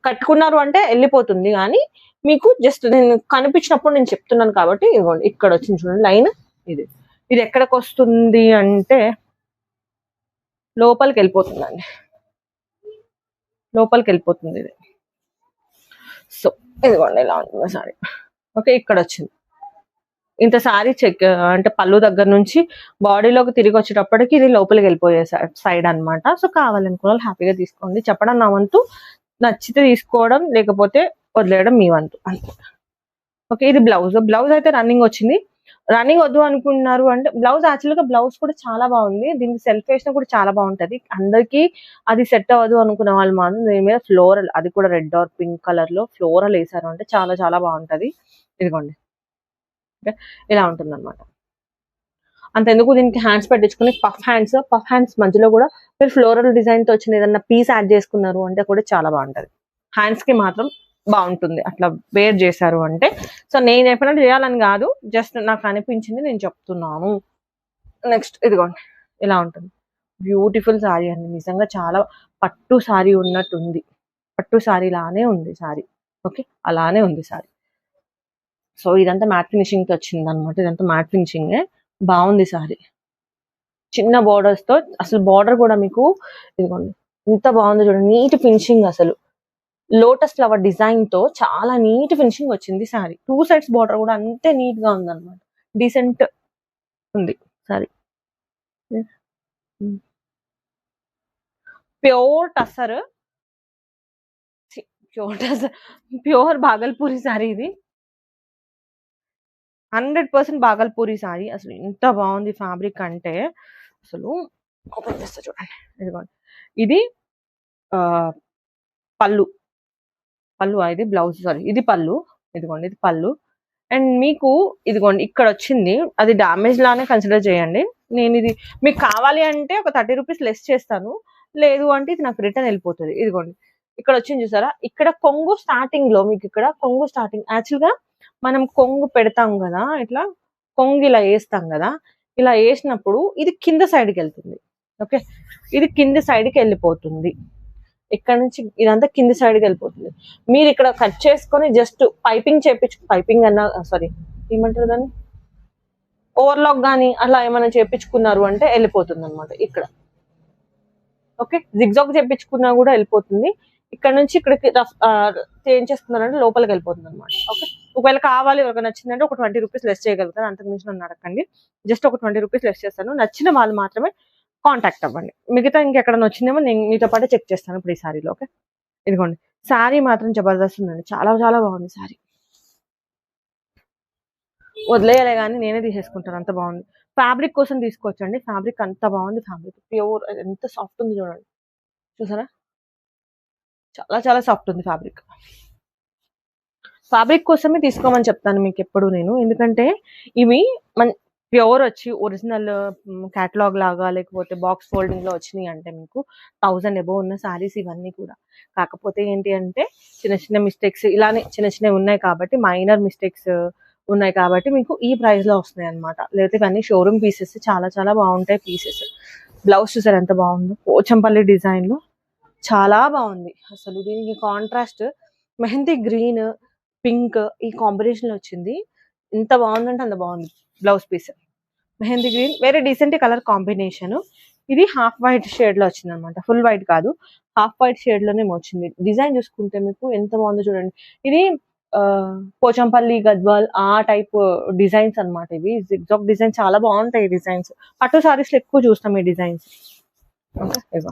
A: కట్టుకున్నారు అంటే వెళ్ళిపోతుంది, కానీ మీకు జస్ట్ నేను కనిపించినప్పుడు నేను చెప్తున్నాను కాబట్టి ఇదిగోండి ఇక్కడ వచ్చింది చూడండి లైన్. ఇది ఇది ఎక్కడికి వస్తుంది అంటే లోపలికి వెళ్ళిపోతుందండి, లోపలికి వెళ్ళిపోతుంది ఇది. సో ఇదిగోండి ఇలా ఉంటుంది సారీ. ఓకే, ఇక్కడ వచ్చింది ఇంత సారీ చెక్ అంటే పళ్ళు దగ్గర నుంచి బాడీలోకి తిరిగి వచ్చేటప్పటికి ఇది లోపలికి వెళ్ళిపోయే సైడ్ అనమాట. సో కావాలనుకున్న వాళ్ళు హ్యాపీగా తీసుకోండి. చెప్పడం నా వంతు, నచ్చితే తీసుకోవడం లేకపోతే వదిలేయడం మీ వంతు అంతే. ఓకే, ఇది బ్లౌజ్. బ్లౌజ్ అయితే రన్నింగ్ వచ్చింది. రన్నింగ్ వద్దు అనుకున్నారు అంటే బ్లౌజ్ యాక్చువల్గా బ్లౌజ్ కూడా చాలా బాగుంది. దీనికి సెల్ఫ్ వేసినా కూడా చాలా బాగుంటది. అందరికీ అది సెట్ అవ్వదు అనుకున్న వాళ్ళు మాత్రం దీని మీద ఫ్లోరల్, అది కూడా రెడ్ ఆర్ పింక్ కలర్ లో ఫ్లోరల్ వేసారు అంటే చాలా చాలా బాగుంటది. ఇదిగోండి, ఓకే, ఇలా ఉంటుంది అనమాట. అంతెందుకు దీనికి హ్యాండ్స్ పెట్టించుకుని పఫ్ హ్యాండ్స్ మధ్యలో కూడా మీరు ఫ్లోరల్ డిజైన్ తో వచ్చిన ఏదన్నా పీస్ యాడ్ చేసుకున్నారు అంటే కూడా చాలా బాగుంటది. హ్యాండ్స్ కి మాత్రం బాగుంటుంది అట్లా వేర్ చేశారు అంటే. సో నేను చెప్పినట్టు చేయాలని కాదు, జస్ట్ నాకు అనిపించింది నేను చెప్తున్నాను. నెక్స్ట్ ఇదిగోండి, ఇలా ఉంటుంది. బ్యూటిఫుల్ సారీ అండి, నిజంగా చాలా పట్టు సారీ ఉన్నట్టుంది. పట్టు సారీ లానే ఉంది సారీ. ఓకే, అలానే ఉంది సారీ. సో ఇదంతా మ్యాట్ ఫినిషింగ్ తో వచ్చింది అనమాట. ఇదంతా మ్యాట్ ఫినిషింగ్, బాగుంది సారీ. చిన్న బోర్డర్స్ తో, అసలు బార్డర్ కూడా మీకు ఇదిగోండి ఎంత బాగుంది చూడండి, నీట్ ఫినిషింగ్. అసలు లోటస్ ఫ్లవర్ డిజైన్ తో చాలా నీట్ ఫినిషింగ్ వచ్చింది సారీ. 2 సైడ్స్ బార్డర్ కూడా అంతే నీట్ గా ఉంది అనమాట. డీసెంట్ ఉంది sorry. Pure tussar, pure Bhagalpuri sorry ఇది. 100% బాగల్పూరి సారీ. అసలు ఎంత బాగుంది ఫ్యాబ్రిక్ అంటే అసలు. ఓపెన్ చేస్తా చూడండి, ఇదిగోండి. ఇది పళ్ళు, ఇది బ్లౌజ్, సారీ ఇది పళ్ళు. ఇదిగోండి, ఇది పళ్ళు. అండ్ మీకు ఇదిగోండి ఇక్కడ వచ్చింది, అది డామేజ్ లానే కన్సిడర్ చేయండి. నేను ఇది మీకు కావాలి అంటే ఒక 30 రూపీస్ లెస్ చేస్తాను, లేదు అంటే ఇది నాకు రిటర్న్ వెళ్ళిపోతుంది. ఇదిగోండి ఇక్కడ వచ్చింది చూసారా, ఇక్కడ కొంగు స్టార్టింగ్ లో మీకు, ఇక్కడ కొంగు స్టార్టింగ్ యాక్చువల్ గా మనం కొంగు పెడతాం కదా, ఇట్లా కొంగు ఇలా వేస్తాం కదా, ఇలా వేసినప్పుడు ఇది కింద సైడ్కి వెళ్తుంది. ఓకే, ఇది కింద సైడ్కి వెళ్ళిపోతుంది. ఇక్కడ నుంచి ఇదంతా కింది సైడ్కి వెళ్ళిపోతుంది. మీరు ఇక్కడ కట్ చేసుకొని జస్ట్ పైపింగ్ పైపింగ్ అన్నా, సారీ ఏమంటారు దాన్ని, ఓవర్లాక్ కానీ అలా ఏమైనా చేపించుకున్నారు అంటే వెళ్ళిపోతుంది అనమాట ఇక్కడ. ఓకే, జిగ్జాగ్ చేపించుకున్నా కూడా వెళ్ళిపోతుంది. ఇక్కడ నుంచి ఇక్కడికి చేంజ్ చేసుకున్నారంటే లోపలికి వెళ్ళిపోతుంది అనమాట. ఓకే, ఒకవేళ కావాలి ఎవరికి నచ్చిందంటే ఒక 20 రూపీస్ లెస్ చేయగలుగుతాను, అంతకు మించి నన్ను అడగండి. జస్ట్ ఒక 20 రూపీస్ లెస్ చేస్తాను. నచ్చిన వాళ్ళు మాత్రమే కాంటాక్ట్ అవ్వండి. మిగతా ఇంకెక్కడ వచ్చిందేమో నేను మీతో పాటు చెక్ చేస్తాను ఇప్పుడు ఈ శారీలో. ఓకే, ఇదిగోండి శారీ మాత్రం జబర్దస్త్ ఉందండి, చాలా చాలా బాగుంది శారీ. వదిలేయలే కానీ నేనే తీసేసుకుంటాను, అంత బాగుంది. ఫ్యాబ్రిక్ కోసం తీసుకోవచ్చండి, ఫ్యాబ్రిక్ అంత బాగుంది. ఫ్యాబ్రిక్ ప్యూర్, ఎంత సాఫ్ట్ ఉంది చూడండి, చూసారా, చాలా చాలా సాఫ్ట్ ఉంది ఫ్యాబ్రిక్. ఫ్యాబ్రిక్ కోసమే తీసుకోమని చెప్తాను మీకు ఎప్పుడు నేను, ఎందుకంటే ఇవి ప్యూర్ వచ్చి ఒరిజినల్ క్యాటలాగ్ లాగా లేకపోతే బాక్స్ ఫోల్డింగ్ లో వచ్చినాయి అంటే మీకు 1000 అబోవ్ ఉన్న సారీస్ ఇవన్నీ కూడా. కాకపోతే ఏంటి అంటే చిన్న చిన్న మిస్టేక్స్ ఇలానే చిన్న చిన్నవి ఉన్నాయి కాబట్టి, మైనర్ మిస్టేక్స్ ఉన్నాయి కాబట్టి మీకు ఈ ప్రైస్ లో వస్తున్నాయి అనమాట. లేకపోతే ఇవన్నీ షోరూమ్ పీసెస్, చాలా చాలా బాగుంటాయి పీసెస్. బ్లౌజ్ చూసారు ఎంత బాగుందో, పోచంపల్లి డిజైన్ లో చాలా బాగుంది. అసలు దీనికి కాంట్రాస్ట్ మెహందీ గ్రీన్ పింక్ ఈ కాంబినేషన్ లో వచ్చింది. ఎంత బాగుందంటే అంత బాగుంది బ్లౌజ్ పీస్. మెహందీ గ్రీన్ వేరే డీసెంట్ కలర్ కాంబినేషన్. ఇది హాఫ్ వైట్ షేడ్ లో వచ్చింది అనమాట, ఫుల్ వైట్ కాదు, హాఫ్ వైట్ షేడ్ లోనే వచ్చింది. డిజైన్ చూసుకుంటే మీకు ఎంత బాగుందో చూడండి. ఇది పోచంపల్లి గద్వాల్ ఆ టైప్ డిజైన్స్ అనమాట. ఇవి జిగ్జాగ్ డిజైన్ చాలా బాగుంటాయి. ఈ డిజైన్స్ పట్టు సారీస్ లో ఎక్కువ చూస్తాం ఈ డిజైన్స్. ఓకే,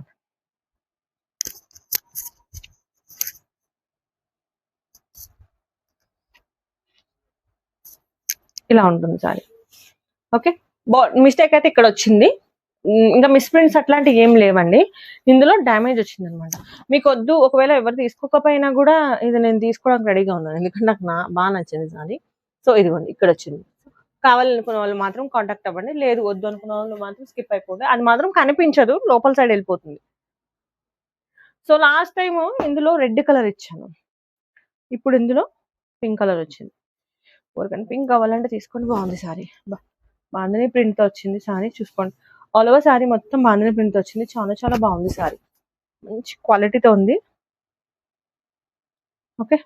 A: ఇలా ఉంటుంది సారీ. ఓకే, మిస్టేక్ అయితే ఇక్కడ వచ్చింది, ఇంకా మిస్ప్రింట్స్ అట్లాంటివి ఏం లేవండి. ఇందులో డ్యామేజ్ వచ్చింది అనమాట. మీకు వద్దు, ఒకవేళ ఎవరు తీసుకోకపోయినా కూడా ఇది నేను తీసుకోవడానికి రెడీగా ఉన్నాను, ఎందుకంటే నాకు బాగా నచ్చింది సారీ. సో ఇదిగోండి ఇక్కడ వచ్చింది. కావాలనుకున్న వాళ్ళు మాత్రం కాంటాక్ట్ అవ్వండి, లేదు వద్దు అనుకున్న వాళ్ళు మాత్రం స్కిప్ అయిపోండి. అది మాత్రం కనిపించదు, లోపల సైడ్ వెళ్ళిపోతుంది. సో లాస్ట్ టైం ఇందులో రెడ్ కలర్ ఇచ్చాను, ఇప్పుడు ఇందులో పింక్ కలర్ వచ్చింది. ఎవరికైనా పింక్ కావాలంటే తీసుకోండి, బాగుంది సారీ. బాంధనీ ప్రింట్ తో వచ్చింది సారీ, చూసుకోండి. ఆల్ ఓవర్ సారీ మొత్తం బాంధనీ ప్రింట్ తో వచ్చింది, చాలా చాలా బాగుంది సారీ, మంచి క్వాలిటీతో ఉంది. ఓకే,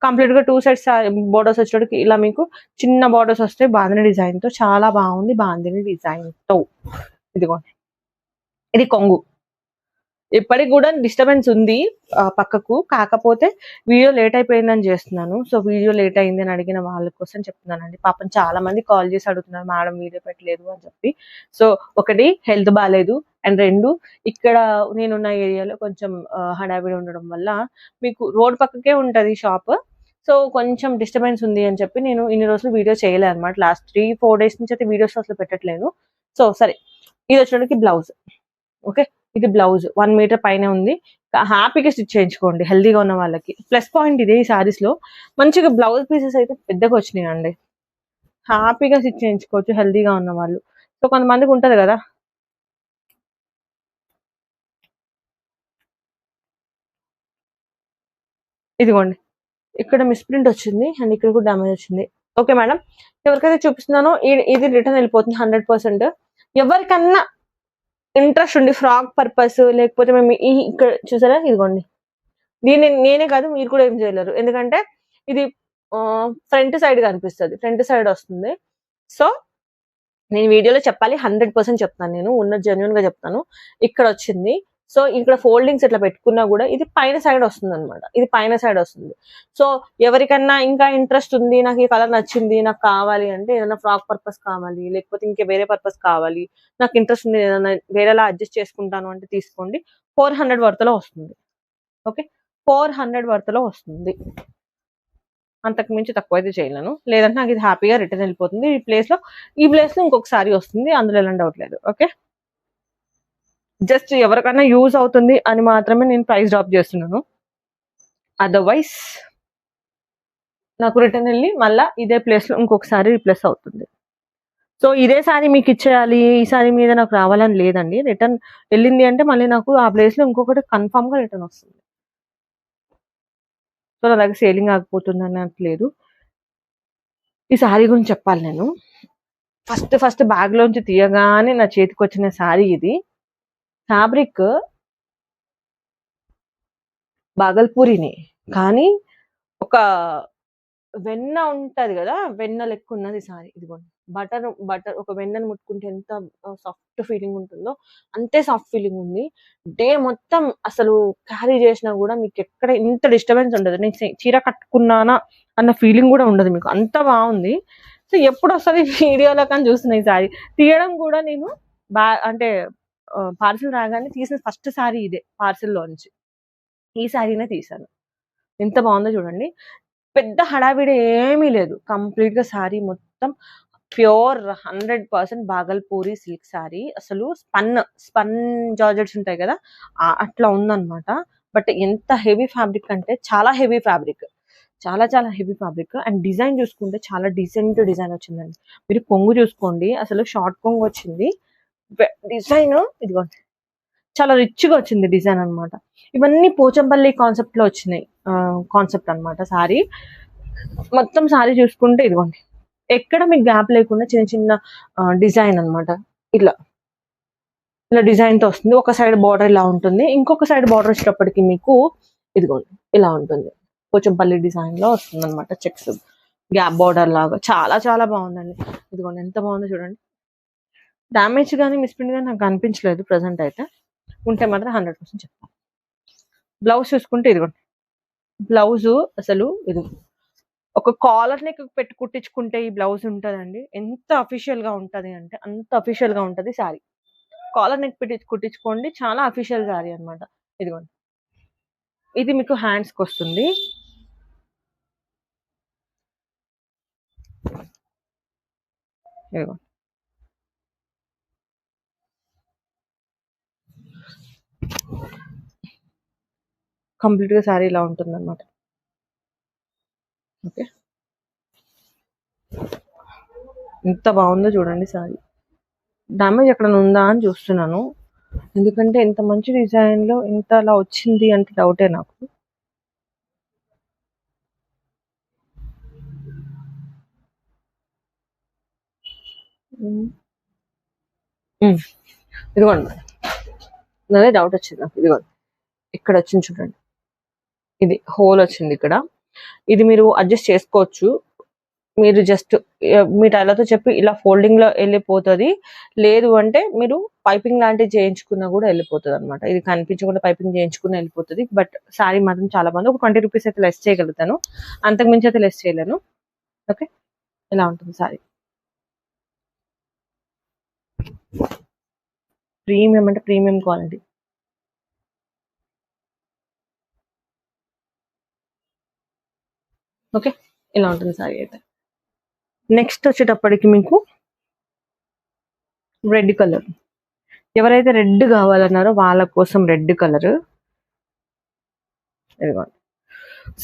A: కంప్లీట్ గా 2 సైడ్స్ బోర్డర్స్ వచ్చేటికి ఇలా మీకు చిన్న బోర్డర్స్ వస్తాయి బాంధనీ డిజైన్ తో, చాలా బాగుంది బాంధనీ డిజైన్ తో. ఇదిగోండి, ఇది కొంగు. ఇప్పటికి కూడా డిస్టర్బెన్స్ ఉంది పక్కకు, కాకపోతే వీడియో లేట్ అయిపోయిందని చేస్తున్నాను. సో వీడియో లేట్ అయింది అని అడిగిన వాళ్ళ కోసం చెప్తున్నానండి. పాపం చాలా మంది కాల్ చేసి అడుగుతున్నారు మేడం వీడియో పెట్టలేదు అని చెప్పి. సో ఒకటి హెల్త్ బాగాలేదు, అండ్ 2 ఇక్కడ నేనున్న ఏరియాలో కొంచెం హడావిడి ఉండడం వల్ల మీకు రోడ్ పక్కకే ఉంటది షాప్. సో కొంచెం డిస్టర్బెన్స్ ఉంది అని చెప్పి నేను ఇన్ని రోజులు వీడియో చేయలేదు అనమాట. లాస్ట్ 3-4 డేస్ నుంచి అయితే వీడియోస్ అసలు పెట్టట్లేను. సో సరే, ఇది వచ్చేటికి బ్లౌజ్. ఓకే, ఇది బ్లౌజ్ 1 మీటర్ పైన ఉంది. హ్యాపీగా స్టిచ్ చేయించుకోండి హెల్దీగా ఉన్న వాళ్ళకి. ప్లస్ పాయింట్ ఇదే ఈ సారీస్ లో, మంచిగా బ్లౌజ్ పీసెస్ అయితే పెద్దగా వచ్చినాయండి. హ్యాపీగా స్టిచ్ చేయించుకోవచ్చు హెల్దీగా ఉన్న వాళ్ళు. సో కొంతమందికి ఉంటది కదా, ఇదిగోండి ఇక్కడ మిస్ప్రింట్ వచ్చింది అండ్ ఇక్కడ కూడా డ్యామేజ్ వచ్చింది. ఓకే మేడం, ఎవరికైతే చూపిస్తున్నానో ఇది రిటర్న్ వెళ్ళిపోతుంది 100%. ఎవరికన్నా ఇంట్రెస్ట్ ఉండి ఫ్రాక్ పర్పస్, లేకపోతే మేము ఇక్కడ చూసారా, ఇదిగోండి దీన్ని నేనే కాదు మీరు కూడా ఏం చేయలేరు, ఎందుకంటే ఇది ఫ్రంట్ సైడ్ కనిపిస్తుంది, ఫ్రంట్ సైడ్ వస్తుంది. సో నేను వీడియోలో చెప్పాలి 100% చెప్తాను, నేను ఉన్న జెన్యున్ గా చెప్తాను. ఇక్కడ వచ్చింది. సో ఇక్కడ ఫోల్డింగ్స్ ఇట్లా పెట్టుకున్నా కూడా ఇది పైన సైడ్ వస్తుంది అనమాట, ఇది పైన సైడ్ వస్తుంది. సో ఎవరికన్నా ఇంకా ఇంట్రెస్ట్ ఉంది, నాకు ఈ కలర్ నచ్చింది, నాకు కావాలి అంటే, ఏదైనా ఫ్రాక్ పర్పస్ కావాలి, లేకపోతే ఇంకా వేరే పర్పస్ కావాలి, నాకు ఇంట్రెస్ట్ ఉంది ఏదైనా వేరేలా అడ్జస్ట్ చేసుకుంటాను అంటే తీసుకోండి. 400 వర్తలో వస్తుంది. ఓకే, 400 వర్తలో వస్తుంది, అంతకు మించి తక్కువ అయితే చేయలేను. లేదంటే నాకు ఇది హ్యాపీగా రిటర్న్ వెళ్ళిపోతుంది. ఈ ప్లేస్ లో ఇంకొకసారి వస్తుంది, అందులో ఎలాంటి డౌట్ లేదు. ఓకే, జస్ట్ ఎవరికైనా యూజ్ అవుతుంది అని మాత్రమే నేను ప్రైస్ డ్రాప్ చేస్తున్నాను. అదర్వైజ్ నాకు రిటర్న్ వెళ్ళి మళ్ళీ ఇదే ప్లేస్ లో ఇంకొకసారి రీప్లేస్ అవుతుంది. సో ఇదే సారీ మీకు ఇచ్చేయాలి, ఈ సారీ మీద నాకు రావాలని లేదండి. రిటర్న్ వెళ్ళింది అంటే మళ్ళీ నాకు ఆ ప్లేస్ లో ఇంకొకటి కన్ఫామ్ గా రిటర్న్ వస్తుంది. సో నా దగ్గర సేలింగ్ ఆగిపోతుంది అన్నట్టు లేదు. ఈ సారీ గురించి చెప్పాలి నేను. ఫస్ట్ బ్యాగ్ లోంచి తీయగానే నా చేతికి వచ్చిన సారీ ఇది. ఫ్యాబ్రిక్ బాగల్పూరిని, కానీ ఒక వెన్న ఉంటది కదా, వెన్న లెక్క ఉన్నది సారీ. ఇదిగోండి బటర్ ఒక వెన్నను ముట్టుకుంటే ఎంత సాఫ్ట్ ఫీలింగ్ ఉంటుందో అంతే సాఫ్ట్ ఫీలింగ్ ఉంది. డే మొత్తం అసలు క్యారీ చేసినా కూడా మీకు ఎక్కడ ఇంత డిస్టర్బెన్స్ ఉండదు. నేను చీర కట్టుకున్నానా అన్న ఫీలింగ్ కూడా ఉండదు మీకు, అంత బాగుంది. సో ఎప్పుడు వస్తుంది వీడియోలో కానీ చూస్తున్నా ఈ సారీ. తీయడం కూడా నేను అంటే పార్సిల్ రాగానే తీసిన ఫస్ట్ సారీ ఇదే, పార్సిల్ లోంచి ఈ సారీనే తీసాను. ఎంత బాగుందో చూడండి. పెద్ద హడావిడి ఏమీ లేదు, కంప్లీట్ గా సారీ మొత్తం ప్యూర్ 100% బాగల్పూరి సిల్క్ సారీ. అసలు స్పన్ జార్జెట్స్ ఉంటాయి కదా, అట్లా ఉందన్నమాట. బట్ ఎంత హెవీ ఫ్యాబ్రిక్ అంటే చాలా హెవీ ఫ్యాబ్రిక్, చాలా చాలా హెవీ ఫ్యాబ్రిక్. అండ్ డిజైన్ చూసుకుంటే చాలా డీసెంట్ డిజైన్ వచ్చిందండి. మీరు కొంగు చూసుకోండి, అసలు షార్ట్ కొంగు వచ్చింది. డిజైన్ ఇదిగోండి చాలా రిచ్ గా వచ్చింది డిజైన్ అన్నమాట. ఇవన్నీ పోచంపల్లి కాన్సెప్ట్ లో వచ్చినాయి, కాన్సెప్ట్ అన్నమాట సారీ. మొత్తం సారీ చూసుకుంటే ఇదిగోండి ఎక్కడ మీకు గ్యాప్ లేకుండా చిన్న చిన్న డిజైన్ అన్నమాట. ఇలా డిజైన్ తో వస్తుంది. ఒక సైడ్ బార్డర్ ఇలా ఉంటుంది, ఇంకొక సైడ్ బార్డర్ వచ్చేటప్పటికి మీకు ఇదిగోండి ఇలా ఉంటుంది. పోచంపల్లి డిజైన్ లో వస్తుంది అనమాట, చెక్స్ గ్యాప్ బార్డర్ లాగా. చాలా చాలా బాగుందండి. ఇదిగోండి ఎంత బాగుందో చూడండి. డామేజ్ కానీ మిస్ప్రింట్ కానీ నాకు అనిపించలేదు ప్రజెంట్ అయితే. ఉంటే మాత్రం 100% చెప్తాను. బ్లౌజ్ చూసుకుంటే ఇదిగోండి, బ్లౌజ్ అసలు ఇది ఒక కాలర్ నెక్ పెట్టి కుట్టించుకుంటే ఈ బ్లౌజ్ ఉంటదండి, ఎంత అఫీషియల్ గా ఉంటది అంటే అంత అఫీషియల్ గా ఉంటది సారీ. కాలర్ నెక్ పెట్టి కుట్టించుకోండి, చాలా అఫీషియల్ సారీ అన్నమాట. ఇదిగోండి ఇది మీకు హ్యాండ్స్ కి వస్తుంది. ఇదిగోండి కంప్లీట్ గా సారీ ఇలా ఉంటుంది అనమాట. ఓకే, ఎంత బాగుందో చూడండి సారీ. డామేజ్ ఎక్కడ ఉందా అని చూస్తున్నాను, ఎందుకంటే ఇంత మంచి డిజైన్ లో ఇంత అలా వచ్చింది అంటే డౌటే నాకు. ఇదిగోండి అదే డౌట్ వచ్చింది నాకు. ఇదిగోండి ఇక్కడ వచ్చింది చూడండి, ఇది హోల్ వచ్చింది ఇక్కడ. ఇది మీరు అడ్జస్ట్ చేసుకోవచ్చు, మీరు జస్ట్ మీ టైలర్తో చెప్పి ఇలా ఫోల్డింగ్ లో వెళ్ళిపోతుంది. లేదు అంటే మీరు పైపింగ్ లాంటివి చేయించుకున్నా కూడా వెళ్ళిపోతుంది అనమాట. ఇది కనిపించకుండా పైపింగ్ చేయించుకున్నా వెళ్ళిపోతుంది. బట్ సారీ మాత్రం చాలా బాగుంది. ఒక 20 రూపీస్ అయితే లెస్ చేయగలుగుతాను, అంతకు మించి అయితే లెస్ చేయలేను. ఓకే, ఇలా ఉంటుంది సారీ. ప్రీమియం అంటే ప్రీమియం క్వాలిటీ. ఓకే, ఇలా ఉంటుంది సారీ అయితే. నెక్స్ట్ వచ్చేటప్పటికి మీకు రెడ్ కలర్. ఎవరైతే రెడ్ కావాలన్నారో వాళ్ళ కోసం రెడ్ కలర్. ఇదిగోండి,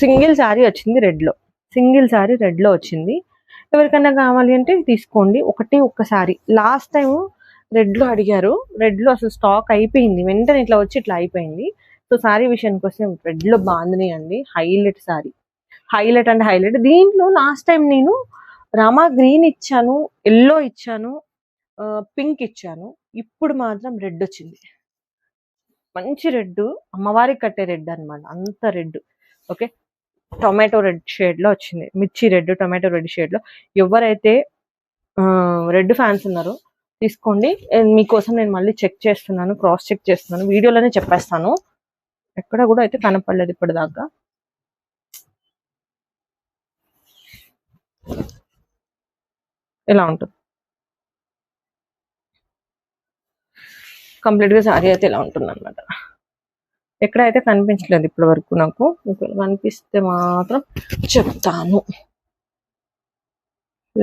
A: సింగిల్ శారీ వచ్చింది రెడ్లో, సింగిల్ శారీ రెడ్లో వచ్చింది. ఎవరికైనా కావాలి అంటే తీసుకోండి, ఒక్క శారీ. లాస్ట్ టైం రెడ్లో అడిగారు, రెడ్లో అసలు స్టాక్ అయిపోయింది, వెంటనే ఇట్లా వచ్చి ఇట్లా అయిపోయింది. సో శారీ విషయానికి వస్తే రెడ్లో బాగుంది అండి, హైలైట్ శారీ, హైలైట్ అంటే హైలైట్. దీంట్లో లాస్ట్ టైం నేను రామా గ్రీన్ ఇచ్చాను, ఎల్లో ఇచ్చాను, పింక్ ఇచ్చాను. ఇప్పుడు మాత్రం రెడ్ వచ్చింది, మంచి రెడ్, అమ్మవారికి కట్టే రెడ్ అనమాట, అంత red. Okay, tomato red shade లో వచ్చింది, మిర్చి రెడ్ టొమాటో రెడ్ షేడ్ లో. ఎవరైతే రెడ్ ఫ్యాన్స్ ఉన్నారో తీసుకోండి. మీకోసం నేను మళ్ళీ చెక్ చేస్తున్నాను, క్రాస్ చెక్ చేస్తున్నాను, వీడియోలోనే చెప్పేస్తాను. ఎక్కడ కూడా అయితే కనపడలేదు ఇప్పటిదాకా. ఇలా ఉంటుంది కంప్లీట్ గా సారీ అయితే, ఇలా ఉంటుంది అనమాట. ఎక్కడైతే కనిపించలేదు ఇప్పటి వరకు నాకు, కనిపిస్తే మాత్రం చెప్తాను.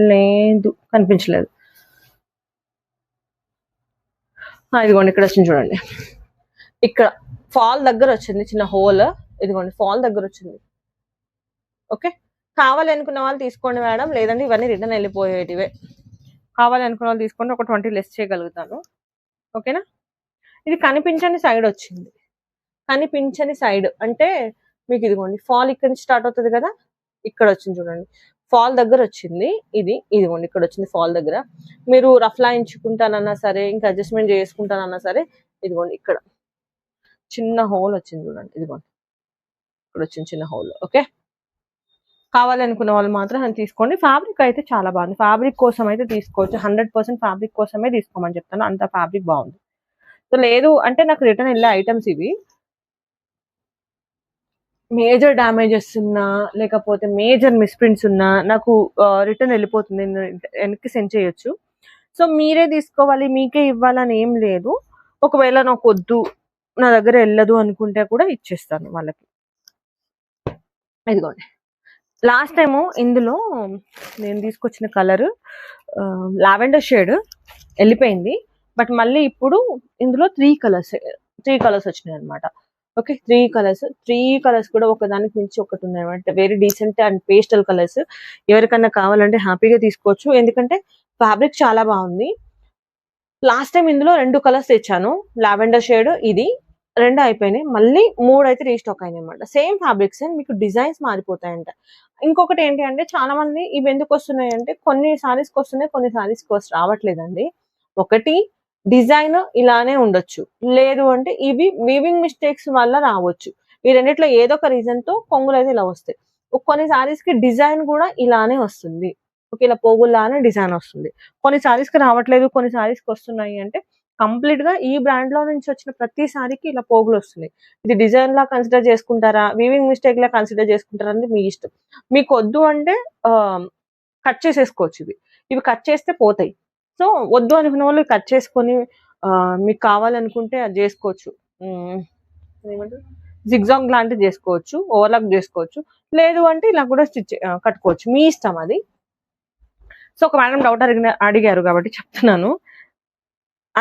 A: లేదు, కనిపించలేదు. ఇదిగోండి ఇక్కడ వచ్చింది చూడండి, ఇక్కడ ఫాల్ దగ్గర వచ్చింది చిన్న హోల్. ఇదిగోండి ఫాల్ దగ్గర వచ్చింది. ఓకే, కావాలి అనుకున్న వాళ్ళు తీసుకోండి మేడం, లేదంటే ఇవన్నీ రిటర్న్ వెళ్ళిపోయేటివే. కావాలి అనుకున్న వాళ్ళు తీసుకోండి, ఒక 20 లెస్ చేయగలుగుతాను. ఓకేనా. ఇది కనిపించని సైడ్ వచ్చింది, కనిపించని సైడ్ అంటే మీకు ఇదిగోండి ఫాల్ ఇక్కడ నుంచి స్టార్ట్ అవుతుంది కదా, ఇక్కడ వచ్చింది చూడండి, ఫాల్ దగ్గర వచ్చింది. ఇదిగోండి ఇక్కడ వచ్చింది ఫాల్ దగ్గర. మీరు రఫ్ లాయించుకుంటానన్నా సరే, ఇంకా అడ్జస్ట్మెంట్ చేసుకుంటానన్నా సరే, ఇదిగోండి ఇక్కడ చిన్న హోల్ వచ్చింది చూడండి, ఇదిగోండి ఇక్కడ వచ్చింది చిన్న హోల్. ఓకే, కావాలనుకున్న వాళ్ళు మాత్రం తీసుకోండి. ఫ్యాబ్రిక్ అయితే చాలా బాగుంది, ఫ్యాబ్రిక్ కోసం అయితే తీసుకోవచ్చు, 100% ఫ్యాబ్రిక్ కోసమే తీసుకోమని చెప్తాను, అంత ఫ్యాబ్రిక్ బాగుంది. సో లేదు అంటే నాకు రిటర్న్ వెళ్ళే ఐటమ్స్ ఇవి. మేజర్ డ్యామేజెస్ ఉన్నా, లేకపోతే మేజర్ మిస్ప్రింట్స్ ఉన్నా నాకు రిటర్న్ వెళ్ళిపోతుంది, వెనక్కి సెండ్ చేయొచ్చు. సో మీరే తీసుకోవాలి, మీకే ఇవ్వాలని ఏం లేదు. ఒకవేళ నాకు వద్దు, నా దగ్గర వెళ్ళదు అనుకుంటే కూడా ఇచ్చేస్తాను వాళ్ళకి. ఇదిగోండి, లాస్ట్ టైము ఇందులో నేను తీసుకొచ్చిన కలర్ లావెండర్ షేడ్ వెళ్ళిపోయింది, బట్ మళ్ళీ ఇప్పుడు ఇందులో 3 కలర్స్ వచ్చినాయి అనమాట. ఓకే, 3 కలర్స్ కూడా ఒకదానికి మించి ఒకటి ఉన్నాయి అనమాట, very decent and pastel colours. ఎవరికన్నా కావాలంటే హ్యాపీగా తీసుకోవచ్చు, ఎందుకంటే ఫ్యాబ్రిక్ చాలా బాగుంది. లాస్ట్ టైం ఇందులో 2 కలర్స్ తెచ్చాను, లావెండర్ షేడ్, ఇది 2 అయిపోయినాయి, మళ్ళీ 3 అయితే రీస్టాక్ అయినాయి అనమాట. సేమ్ ఫ్యాబ్రిక్స్, మీకు డిజైన్స్ మారిపోతాయంట. ఇంకొకటి ఏంటి అంటే చాలా మంది ఇవి ఎందుకు వస్తున్నాయి అంటే, కొన్ని సారీస్కి వస్తున్నాయి, కొన్ని సారీస్కి రావట్లేదండి. ఒకటి డిజైన్ ఇలానే ఉండొచ్చు, లేదు అంటే ఇవి వీవింగ్ మిస్టేక్స్ వల్ల రావచ్చు. ఈ రెండిట్లో ఏదో ఒక రీజన్ తో కొంగులు అయితే ఇలా వస్తాయి. కొన్ని సారీస్ కి డిజైన్ కూడా ఇలానే వస్తుంది, ఓకే, ఇలా పోగుల్లానే డిజైన్ వస్తుంది. కొన్ని సారీస్ కి రావట్లేదు, కొన్ని సారీస్ కి వస్తున్నాయి అంటే కంప్లీట్ గా ఈ బ్రాండ్ లో నుంచి వచ్చిన ప్రతి సారీకి ఇలా పోగులు వస్తున్నాయి. ఇది డిజైన్ లా కన్సిడర్ చేసుకుంటారా, వీవింగ్ మిస్టేక్ లా కన్సిడర్ చేసుకుంటారా అనేది మీ ఇష్టం. మీకు వద్దు అంటే కట్ చేసేసుకోవచ్చు, ఇవి కట్ చేస్తే పోతాయి. సో వద్దు అనుకున్న వాళ్ళు కట్ చేసుకొని మీకు కావాలనుకుంటే అది చేసుకోవచ్చు, ఏమంటారు జిగ్జాగ్ లాంటివి చేసుకోవచ్చు, ఓవర్లాక్ చేసుకోవచ్చు, లేదు అంటే ఇలా కూడా కట్టుకోవచ్చు, మీ ఇష్టం అది. సో ఒక మేడం డౌట్ అడిగారు కాబట్టి చెప్తున్నాను,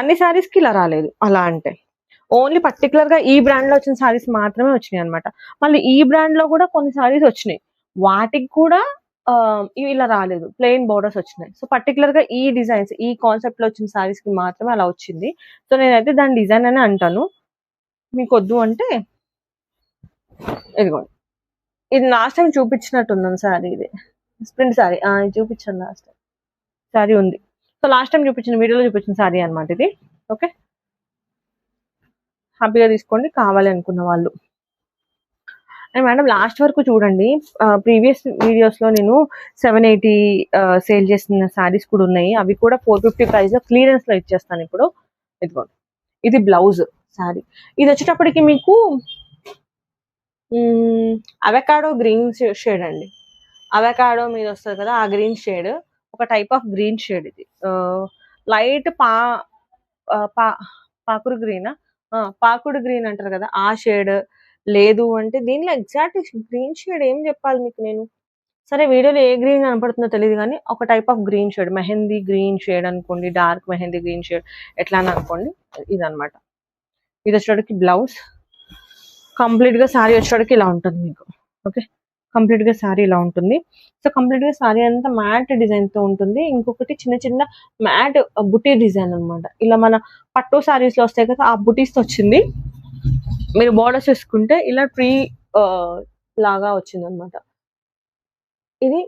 A: అన్ని సారీస్ కి ఇలా రాలేదు, అలా అంటే ఓన్లీ పర్టికులర్ గా ఈ బ్రాండ్ లో వచ్చిన సారీస్ మాత్రమే వచ్చినాయి అనమాట. మళ్ళీ ఈ బ్రాండ్ లో కూడా కొన్ని సారీస్ వచ్చినాయి, వాటికి కూడా ఇవి ఇలా రాలేదు, ప్లెయిన్ బోర్డర్స్ వచ్చినాయి. సో పర్టికులర్ గా ఈ డిజైన్స్, ఈ కాన్సెప్ట్ లో వచ్చిన సారీస్ కి మాత్రమే అలా వచ్చింది. సో నేనైతే దాని డిజైన్ అని అంటాను, మీకు వద్దు అంటే ఇదిగోండి. ఇది లాస్ట్ టైం చూపించినట్టుందని సారీ, ఇది స్ప్రింట్ సారీ, చూపించాను లాస్ట్ టైం సారీ ఉంది. సో లాస్ట్ టైం చూపించిన వీడియోలో చూపించిన సారీ అనమాట ఇది. ఓకే, హ్యాపీగా తీసుకోండి కావాలి అనుకున్న వాళ్ళు. అండ్ మేడం లాస్ట్ వరకు చూడండి, ప్రీవియస్ వీడియోస్ లో నేను 780 సేల్ చేసిన సారీస్ కూడా ఉన్నాయి, అవి కూడా 450 ప్రైస్ లో క్లియరెన్స్ లో ఇచ్చేస్తాను ఇప్పుడు. ఇదిగోండి, ఇది బ్లౌజ్ సారీ, ఇది వచ్చేటప్పటికి మీకు అవకాడో గ్రీన్ షేడ్ అండి, అవకాడో మీద వస్తుంది కదా ఆ గ్రీన్ షేడ్, ఒక టైప్ ఆఫ్ గ్రీన్ షేడ్ ఇది. లైట్ పాకుడు గ్రీనా, పాకుడు గ్రీన్ అంటారు కదా ఆ షేడ్, లేదు అంటే దీనిలో ఎగ్జాక్ట్ గ్రీన్ షేడ్ ఏం చెప్పాలి మీకు నేను, సరే వీడియోలో ఏ గ్రీన్ కనపడుతుందో తెలియదు కానీ ఒక type of green shade, mehndi green shade అనుకోండి, డార్క్ మెహందీ గ్రీన్ షేడ్ ఎట్లా అని అనుకోండి. ఇదనమాట. ఇది వచ్చేటికి బ్లౌజ్. కంప్లీట్ గా శారీ వచ్చేటికి ఇలా ఉంటుంది మీకు. ఓకే, కంప్లీట్ గా శారీ ఇలా ఉంటుంది. సో కంప్లీట్ గా శారీ అంతా మ్యాట్ డిజైన్ తో ఉంటుంది. ఇంకొకటి చిన్న చిన్న మ్యాట్ బుటీ డిజైన్ అన్నమాట. ఇలా మన పట్టు శారీస్ లో వస్తాయి కదా, ఆ బుటీస్ తో వచ్చింది. మీరు బోర్డర్స్ చూసుకుంటే ఇలా ట్రీ లాగా వచ్చింది అనమాట. ఇది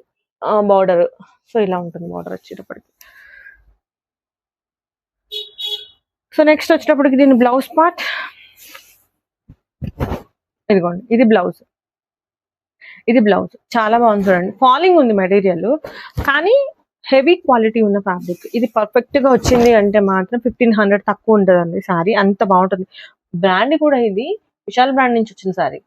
A: బార్డర్. సో ఇలా ఉంటుంది బార్డర్ వచ్చేటప్పటికి. సో నెక్స్ట్ వచ్చేటప్పటికి దీని బ్లౌజ్ పార్ట్ ఇదిగోండి. ఇది బ్లౌజ్. ఇది బ్లౌజ్ చాలా బాగుంది చూడండి. ఫాలింగ్ ఉంది మెటీరియల్, కానీ హెవీ క్వాలిటీ ఉన్న ఫ్యాబ్రిక్. ఇది పర్ఫెక్ట్ గా వచ్చింది అంటే మాత్రం 1500 తక్కువ ఉంటుందండి సారీ. అంత బాగుంటుంది. బ్రాండ్ కూడా ఇది విశాల్ బ్రాండ్ నుంచి వచ్చిన సారీ.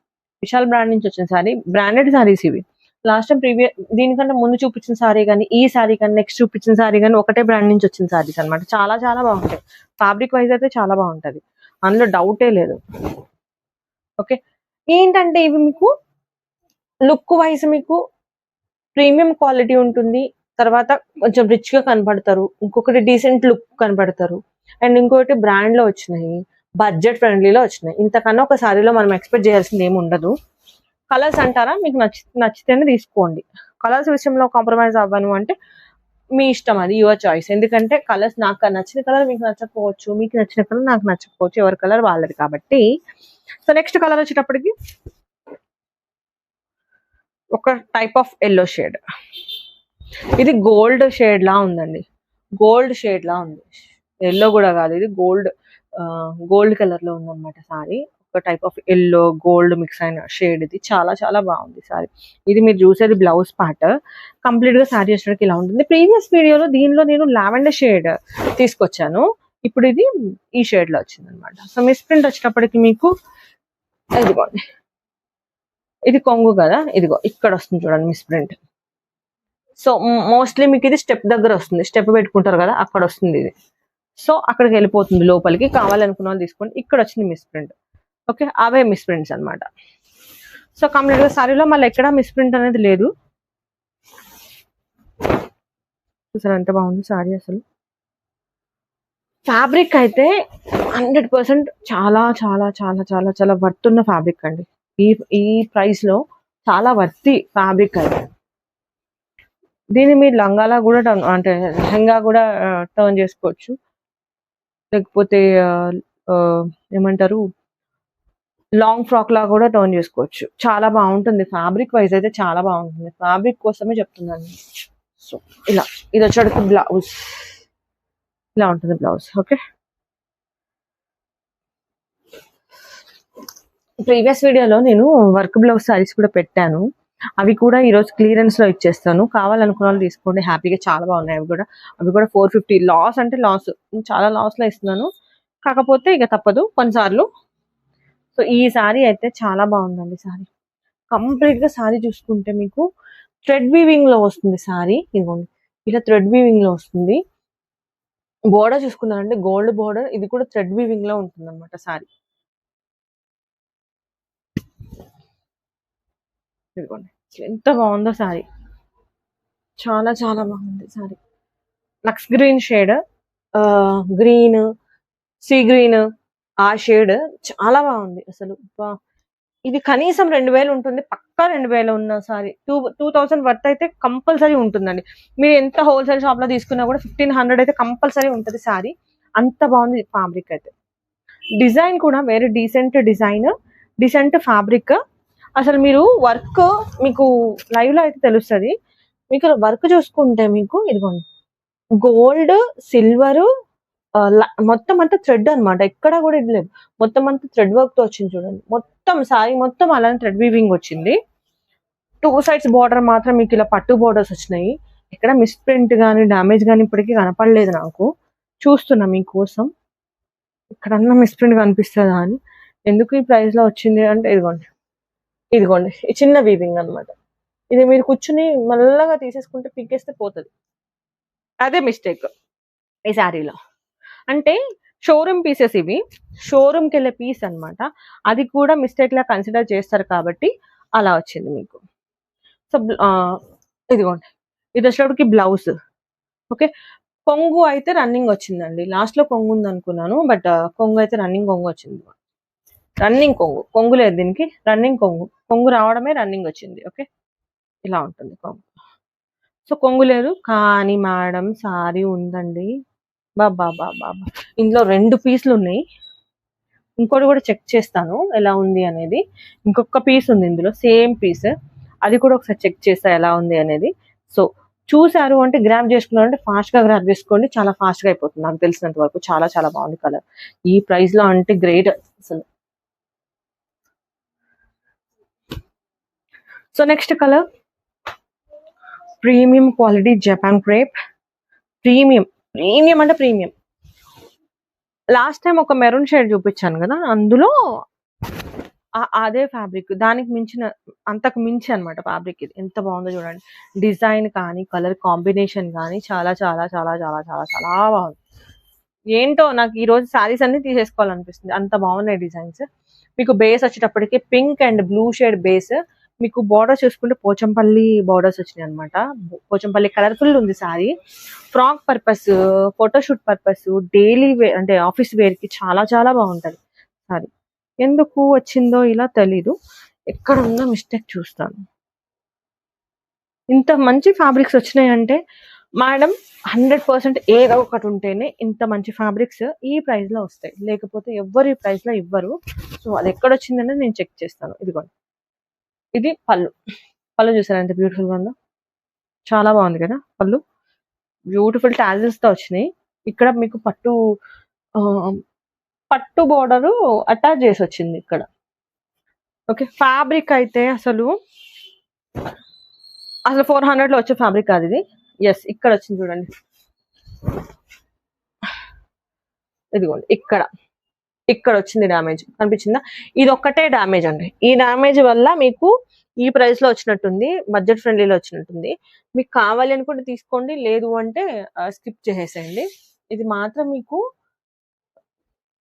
A: విశాల్ బ్రాండ్ నుంచి వచ్చిన సారీ. బ్రాండెడ్ సారీస్ ఇవి. లాస్ట్ టైం ప్రీవియస్ దీనికంటే ముందు చూపించిన సారీ కానీ, ఈ సారీ కానీ, నెక్స్ట్ చూపించిన సారీ కానీ ఒకటే బ్రాండ్ నుంచి వచ్చిన సారీస్ అనమాట. చాలా చాలా బాగుంటాయి. ఫ్యాబ్రిక్ వైజ్ అయితే చాలా బాగుంటది, అందులో డౌటే లేదు. ఓకే, ఏంటంటే ఇవి మీకు లుక్ వైజ్ మీకు ప్రీమియం క్వాలిటీ ఉంటుంది. తర్వాత కొంచెం రిచ్ గా కనపడతారు. ఇంకొకటి డీసెంట్ లుక్ కనపడతారు. అండ్ ఇంకొకటి బ్రాండ్ లో వచ్చినాయి, బడ్జెట్ ఫ్రెండ్లీలో వచ్చినాయి. ఇంతకన్నా ఒక సారీలో మనం ఎక్స్పెక్ట్ చేయాల్సింది ఏమి ఉండదు. కలర్స్ అంటారా, మీకు నచ్చితేనే తీసుకోండి. కలర్స్ విషయంలో కాంప్రమైజ్ అవ్వను అంటే మీ ఇష్టం, అది యువర్ చాయిస్. ఎందుకంటే కలర్స్ నాకు నచ్చిన కలర్ మీకు నచ్చకపోవచ్చు, మీకు నచ్చిన కలర్ నాకు నచ్చకపోవచ్చు. ఎవరి కలర్ వాళ్ళది కాబట్టి. సో నెక్స్ట్ కలర్ వచ్చేటప్పటికి ఒక టైప్ ఆఫ్ ఎల్లో షేడ్. ఇది గోల్డ్ షేడ్ లా ఉందండి. గోల్డ్ షేడ్ లా ఉంది. ఎల్లో కూడా కాదు, ఇది గోల్డ్ కలర్ లో ఉందన్నమాట సారీ. ఒక type of yellow gold mix అయిన షేడ్. ఇది చాలా చాలా బాగుంది సారీ. ఇది మీరు చూసేది బ్లౌజ్ పార్ట్. కంప్లీట్ గా సారీ వచ్చేసరికి ఇలా ఉంటుంది. ప్రీవియస్ వీడియోలో దీనిలో నేను లావెండర్ షేడ్ తీసుకొచ్చాను. ఇప్పుడు ఇది ఈ షేడ్ లో వచ్చింది అనమాట. సో మిస్ ప్రింట్ వచ్చేటప్పటికి మీకు ఇదిగోండి, ఇది కొంగు కదా, ఇదిగో ఇక్కడ వస్తుంది చూడండి మిస్ ప్రింట్. సో మోస్ట్లీ మీకు ఇది స్టెప్ దగ్గర వస్తుంది, స్టెప్ పెట్టుకుంటారు కదా అక్కడ వస్తుంది ఇది. సో అక్కడికి వెళ్ళిపోతుంది లోపలికి. కావాలనుకున్న వాళ్ళు తీసుకోండి. ఇక్కడ వచ్చింది మిస్ ప్రింట్. ఓకే, అవే మిస్ ప్రింట్స్ అనమాట. సో కంప్లీట్ గా సారీలో మళ్ళీ ఎక్కడ మిస్ ప్రింట్ అనేది లేదు. చూసారు ఎంత బాగుంది సారీ. అసలు ఫ్యాబ్రిక్ అయితే 100% చాలా చాలా చాలా చాలా చాలా వర్త్ ఉన్న ఫ్యాబ్రిక్ అండి. ఈ ప్రైస్ లో చాలా వర్తి ఫ్యాబ్రిక్ అయితే. దీన్ని మీరు లంగాలా కూడా అంటే లెహంగా కూడా టర్న్ చేసుకోవచ్చు, లేకపోతే ఏమంటారు లాంగ్ ఫ్రాక్ లా కూడా టర్న్ చేసుకోవచ్చు. చాలా బాగుంటుంది. ఫ్యాబ్రిక్ వైజ్ అయితే చాలా బాగుంటుంది. ఫ్యాబ్రిక్ కోసమే చెప్తున్నాను. సో ఇలా ఇది వచ్చేటికి బ్లౌజ్ ఇలా ఉంటుంది బ్లౌజ్. ఓకే, ప్రీవియస్ వీడియోలో నేను వర్క్ బ్లౌజ్ సారీస్ కూడా పెట్టాను. అవి కూడా ఈరోజు క్లియరెన్స్ లో ఇచ్చేస్తాను. కావాలనుకున్న వాళ్ళు తీసుకోండి హ్యాపీగా. చాలా బాగున్నాయి అవి కూడా 450. లాస్ అంటే లాస్, చాలా లాస్ లో ఇస్తున్నాను. కాకపోతే ఇక తప్పదు కొన్నిసార్లు. సో ఈ సారీ అయితే చాలా బాగుందండి. సారీ కంప్లీట్ గా సారీ చూసుకుంటే మీకు థ్రెడ్ వీవింగ్ లో వస్తుంది సారీ. ఇదిగోండి ఇలా థ్రెడ్ వీవింగ్ లో వస్తుంది. బోర్డర్ చూసుకున్నారంటే గోల్డ్ బోర్డర్. ఇది కూడా థ్రెడ్ వీవింగ్ లో ఉంటుంది అనమాట సారీ. ఇదిగోండి ఎంత బాగుందో సారీ. చాలా చాలా బాగుంది sari. Looks green shade, green, sea green, ఆ షేడ్ చాలా బాగుంది అసలు. ఇది కనీసం 2000 ఉంటుంది. పక్కా 2000 ఉన్న సారీ 2000 వర్త్ అయితే కంపల్సరీ ఉంటుందండి. మీరు ఎంత హోల్సేల్ షాప్ లో తీసుకున్నా కూడా 1500 అయితే కంపల్సరీ ఉంటుంది సారీ. అంత బాగుంది ఫ్యాబ్రిక్ అయితే. డిజైన్ కూడా వేరే డీసెంట్ డిజైన్, డీసెంట్ ఫ్యాబ్రిక్. అసలు మీరు వర్క్ మీకు లైవ్ లో అయితే తెలుస్తుంది. మీకు వర్క్ చూసుకుంటే మీకు ఇదిగోండి గోల్డ్, సిల్వర్, మొత్తం అంతా థ్రెడ్ అనమాట. ఎక్కడ కూడా ఇది లేదు. మొత్తం అంతా థ్రెడ్ వర్క్ తో వచ్చింది చూడండి. మొత్తం సారీ మొత్తం అలానే థ్రెడ్ వీవింగ్ వచ్చింది. 2 సైడ్స్ బార్డర్ మాత్రం మీకు ఇలా పట్టు బార్డర్స్ వచ్చినాయి. ఎక్కడ మిస్ ప్రింట్ కానీ డామేజ్ కానీ ఇప్పటికీ కనపడలేదు నాకు. చూస్తున్నా మీకోసం ఇక్కడన్నా మిస్ ప్రింట్ కనిపిస్తుందా అని. ఎందుకు ఈ ప్రైస్ లో వచ్చింది అంటే ఇదిగోండి ఈ చిన్న వీవింగ్ అనమాట. ఇది మీరు కూర్చుని మెల్లగా తీసేసుకుంటే పీకేస్తే పోతుంది. అదే మిస్టేక్ ఈ శారీలో. అంటే షోరూమ్ పీసెస్ ఇవి, షోరూమ్కి వెళ్ళే పీస్ అనమాట. అది కూడా మిస్టేక్ లా కన్సిడర్ చేస్తారు కాబట్టి అలా వచ్చింది మీకు. సో ఇదిగోండి, ఇది వచ్చేటప్పటికి బ్లౌజ్. ఓకే, కొంగు అయితే రన్నింగ్ వచ్చిందండి. లాస్ట్ లో కొంగు ఉంది అనుకున్నాను, బట్ కొంగు అయితే రన్నింగ్ కొంగు వచ్చింది. రన్నింగ్ కొంగు, కొంగు లేదు దీనికి, రన్నింగ్ కొంగు. కొంగు రావడమే రన్నింగ్ వచ్చింది. ఓకే, ఇలా ఉంటుంది కొంగు. సో కొంగు లేదు కానీ మేడం సారీ ఉందండి. బాబా బాబా, ఇందులో 2 పీసులు ఉన్నాయి. ఇంకోటి కూడా చెక్ చేస్తాను ఎలా ఉంది అనేది. ఇంకొక పీస్ ఉంది ఇందులో, సేమ్ పీస్. అది కూడా ఒకసారి చెక్ చేస్తా ఎలా ఉంది అనేది. సో చూసారు అంటే గ్రాప్ చేసుకున్నారు అంటే ఫాస్ట్ గా గ్రాప్ చేసుకోండి, చాలా ఫాస్ట్ గా అయిపోతుంది. నాకు తెలిసినంత వరకు చాలా చాలా బాగుంది కలర్. ఈ ప్రైస్ లో అంటే గ్రేట్ అసలు. So next colour premium quality Japan crepe. Premium, premium అంటే ప్రీమియం. లాస్ట్ టైం ఒక మెరూన్ షేడ్ చూపించాను కదా, అందులో అదే ఫ్యాబ్రిక్, దానికి మించిన, అంతకు మించి అనమాట ఫ్యాబ్రిక్. ఇది ఎంత బాగుందో చూడండి. డిజైన్ కానీ కలర్ కాంబినేషన్ కానీ చాలా చాలా చాలా చాలా చాలా చాలా బాగుంది. ఏంటో నాకు ఈ రోజు శారీస్ అన్ని తీసేసుకోవాలనిపిస్తుంది, అంత బాగున్నాయి డిజైన్స్. మీకు బేస్ వచ్చేటప్పటికి pink and blue shade base. మీకు బార్డర్ చూసుకుంటే పోచంపల్లి బార్డర్స్ వచ్చినాయి అనమాట. పోచంపల్లి కలర్ఫుల్ ఉంది sari. Frock purpose, photoshoot purpose, daily wear అంటే ఆఫీస్ వేర్ కి చాలా చాలా బాగుంటది సారీ. ఎందుకు వచ్చిందో ఇలా తెలీదు, ఎక్కడ ఉందో మిస్టేక్ చూస్తాను. ఇంత మంచి ఫ్యాబ్రిక్స్ వచ్చినాయంటే మేడం 100% ఏదో ఒకటి ఉంటేనే ఇంత మంచి ఫ్యాబ్రిక్స్ ఈ ప్రైస్ లో వస్తాయి, లేకపోతే ఎవ్వరు ఈ ప్రైస్ లో ఇవ్వరు. సో అది ఎక్కడ వచ్చిందని నేను చెక్ చేస్తాను. ఇదిగోండి, ఇది పళ్ళు. పళ్ళు చూసారా ఎంత బ్యూటిఫుల్ గా ఉందో, చాలా బాగుంది కదా పళ్ళు. బ్యూటిఫుల్ టాజిల్స్ తో వచ్చినాయి. ఇక్కడ మీకు పట్టు పట్టు బోర్డర్ అటాచ్ చేసి వచ్చింది ఇక్కడ. ఓకే, ఫ్యాబ్రిక్ అయితే అసలు 400 లో వచ్చే ఫ్యాబ్రిక్ కాదు ఇది. ఎస్, ఇక్కడ వచ్చింది చూడండి, ఇదిగోండి ఇక్కడ ఇక్కడ వచ్చింది డ్యామేజ్, కనిపించిందా? ఇది ఒక్కటే డ్యామేజ్ అండి. ఈ డ్యామేజ్ వల్ల మీకు ఈ ప్రైస్ లో వచ్చినట్టుంది, బడ్జెట్ ఫ్రెండ్లీలో వచ్చినట్టుంది. మీకు కావాలి అనుకుంటే తీసుకోండి, లేదు అంటే స్కిప్ చేసేసేయండి. ఇది మాత్రం మీకు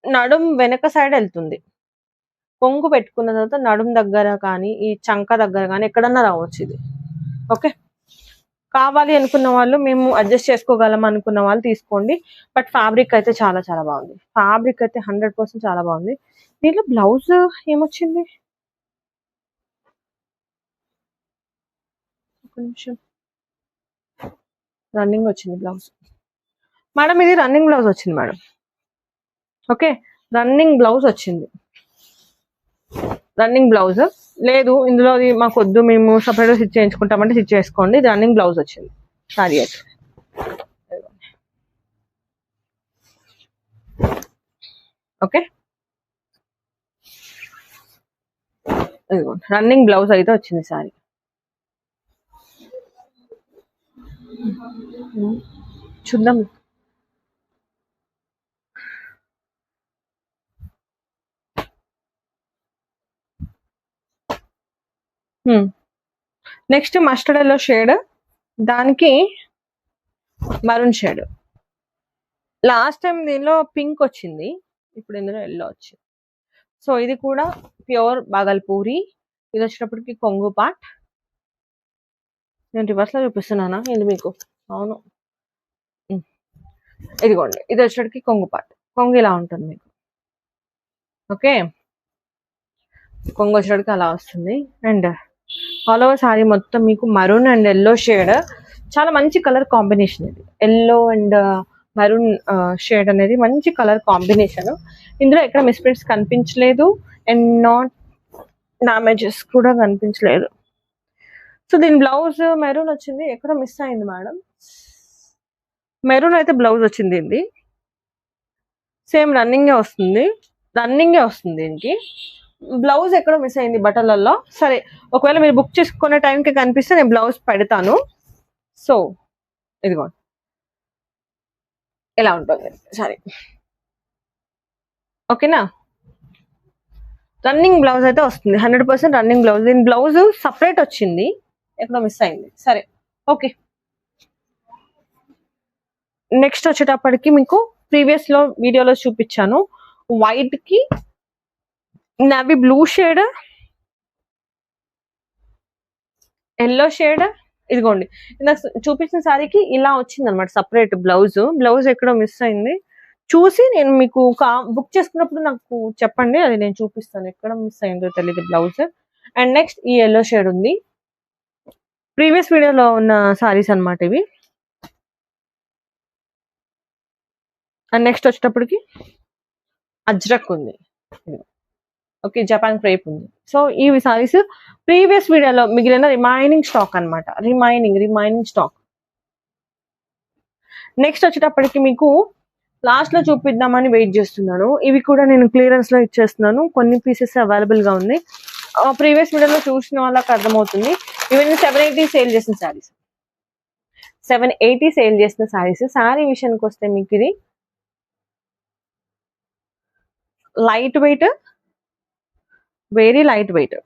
A: నడుం వెనక సైడ్ వెళ్తుంది. కొంగు పెట్టుకున్న తర్వాత నడుం దగ్గర కానీ ఈ చంక దగ్గర కానీ ఎక్కడన్నా రావచ్చు ఇది. ఓకే, కావాలి అనుకున్న వాళ్ళు, మేము అడ్జస్ట్ చేసుకోగలం అనుకున్న వాళ్ళు తీసుకోండి. బట్ ఫ్యాబ్రిక్ అయితే చాలా చాలా బాగుంది. ఫ్యాబ్రిక్ అయితే 100% చాలా బాగుంది. దీంట్లో బ్లౌజ్ ఏమొచ్చింది, ఒక నిమిషం. రన్నింగ్ వచ్చింది బ్లౌజ్ మేడం, ఇది రన్నింగ్ బ్లౌజ్ వచ్చింది మేడం. ఓకే, రన్నింగ్ బ్లౌజ్ వచ్చింది. రన్నింగ్ బ్లౌజ్ లేదు ఇందులో, మాకు వద్దు మేము సపరేట్గా స్టిచ్ చేయించుకుంటామంటే స్టిచ్ చేసుకోండి. ఇది రన్నింగ్ బ్లౌజ్ వచ్చింది సారీ అయితే. ఓకే, రన్నింగ్ బ్లౌజ్ అయితే వచ్చింది సారీ. చూద్దాం. నెక్స్ట్ మస్టర్డ్ ఎల్లో షేడ్, దానికి మరూన్ షేడ్. లాస్ట్ టైం దీనిలో పింక్ వచ్చింది, ఇప్పుడు ఇందులో ఎల్లో వచ్చింది. సో ఇది కూడా ప్యూర్ బాగల్పూరి. ఇది వచ్చేటప్పటికి కొంగు పార్ట్. నేను రివర్స్ లో చూపిస్తున్నానా ఇది మీకు? అవును, ఇదిగోండి, ఇది వచ్చేటప్పటికి కొంగు పార్ట్. కొంగు ఇలా ఉంటుంది మీకు. ఓకే, కొంగు వచ్చేటప్పటికి అలా వస్తుంది. అండ్ ఆల్ ఓవర్ సారీ మొత్తం మీకు మరూన్ అండ్ ఎల్లో షేడ్, చాలా మంచి కలర్ కాంబినేషన్ ఇది. ఎల్లో అండ్ మరూన్ షేడ్ అనేది మంచి కలర్ కాంబినేషన్. ఇందులో ఎక్కడ మిస్ప్రింట్స్ కనిపించలేదు అండ్ నాట్ డామేజెస్ కూడా కనిపించలేదు. సో దీని బ్లౌజ్ మెరూన్ వచ్చింది, ఎక్కడ మిస్ అయింది మేడం. మెరూన్ అయితే బ్లౌజ్ వచ్చింది, ఇది సేమ్ రన్నింగే వస్తుంది, రన్నింగే వస్తుంది. దీనికి బ్లౌజ్ ఎక్కడో మిస్ అయింది బట్టలలో. సరే, ఒకవేళ మీరు బుక్ చేసుకునే టైంకి కనిపిస్తే నేను బ్లౌజ్ పెడతాను. సో ఇదిగోండి ఎలా ఉంటుంది సరే, ఓకేనా. రన్నింగ్ బ్లౌజ్ అయితే వస్తుంది, 100% రన్నింగ్ బ్లౌజ్. దీని బ్లౌజ్ సపరేట్ వచ్చింది, ఎక్కడో మిస్ అయింది. సరే ఓకే. నెక్స్ట్ వచ్చేటప్పటికి మీకు ప్రీవియస్ లో వీడియోలో చూపించాను, వైట్ కి navy blue shade, yellow shade ఇదిగోండి నాకు చూపించిన సారీకి ఇలా వచ్చింది అనమాట సపరేట్ బ్లౌజ్ ఎక్కడో మిస్ అయింది. చూసి నేను మీకు బుక్ చేసుకున్నప్పుడు నాకు చెప్పండి, అది నేను చూపిస్తాను ఎక్కడ మిస్ అయిందో తెలియదు బ్లౌజ్. అండ్ నెక్స్ట్ ఈ ఎల్లో షేడ్ ఉంది, ప్రీవియస్ వీడియోలో ఉన్న సారీస్ అన్నమాట ఇవి. అండ్ నెక్స్ట్ వచ్చేటప్పటికి అజ్రక్ ఉంది, ఓకే జపాన్ క్రేప్ ఉంది. సో ఈ సారీస్ ప్రీవియస్ వీడియోలో మిగిలిన రిమైనింగ్ స్టాక్ అనమాట, రిమైనింగ్ స్టాక్. నెక్స్ట్ వచ్చేటప్పటికి మీకు లాస్ట్ లో చూపిద్దామని వెయిట్ చేస్తున్నాను. ఇవి కూడా నేను క్లియరెన్స్ లో ఇచ్చేస్తున్నాను, కొన్ని పీసెస్ అవైలబుల్ గా ఉంది. ప్రీవియస్ వీడియోలో చూసిన వాళ్ళకి అర్థమవుతుంది. ఇవన్నీ 780 సేల్ చేసిన సారీస్, 780 సేల్ చేసిన సారీస్. సారీ విషయానికి వస్తే మీకు ఇది light weight, very light weight,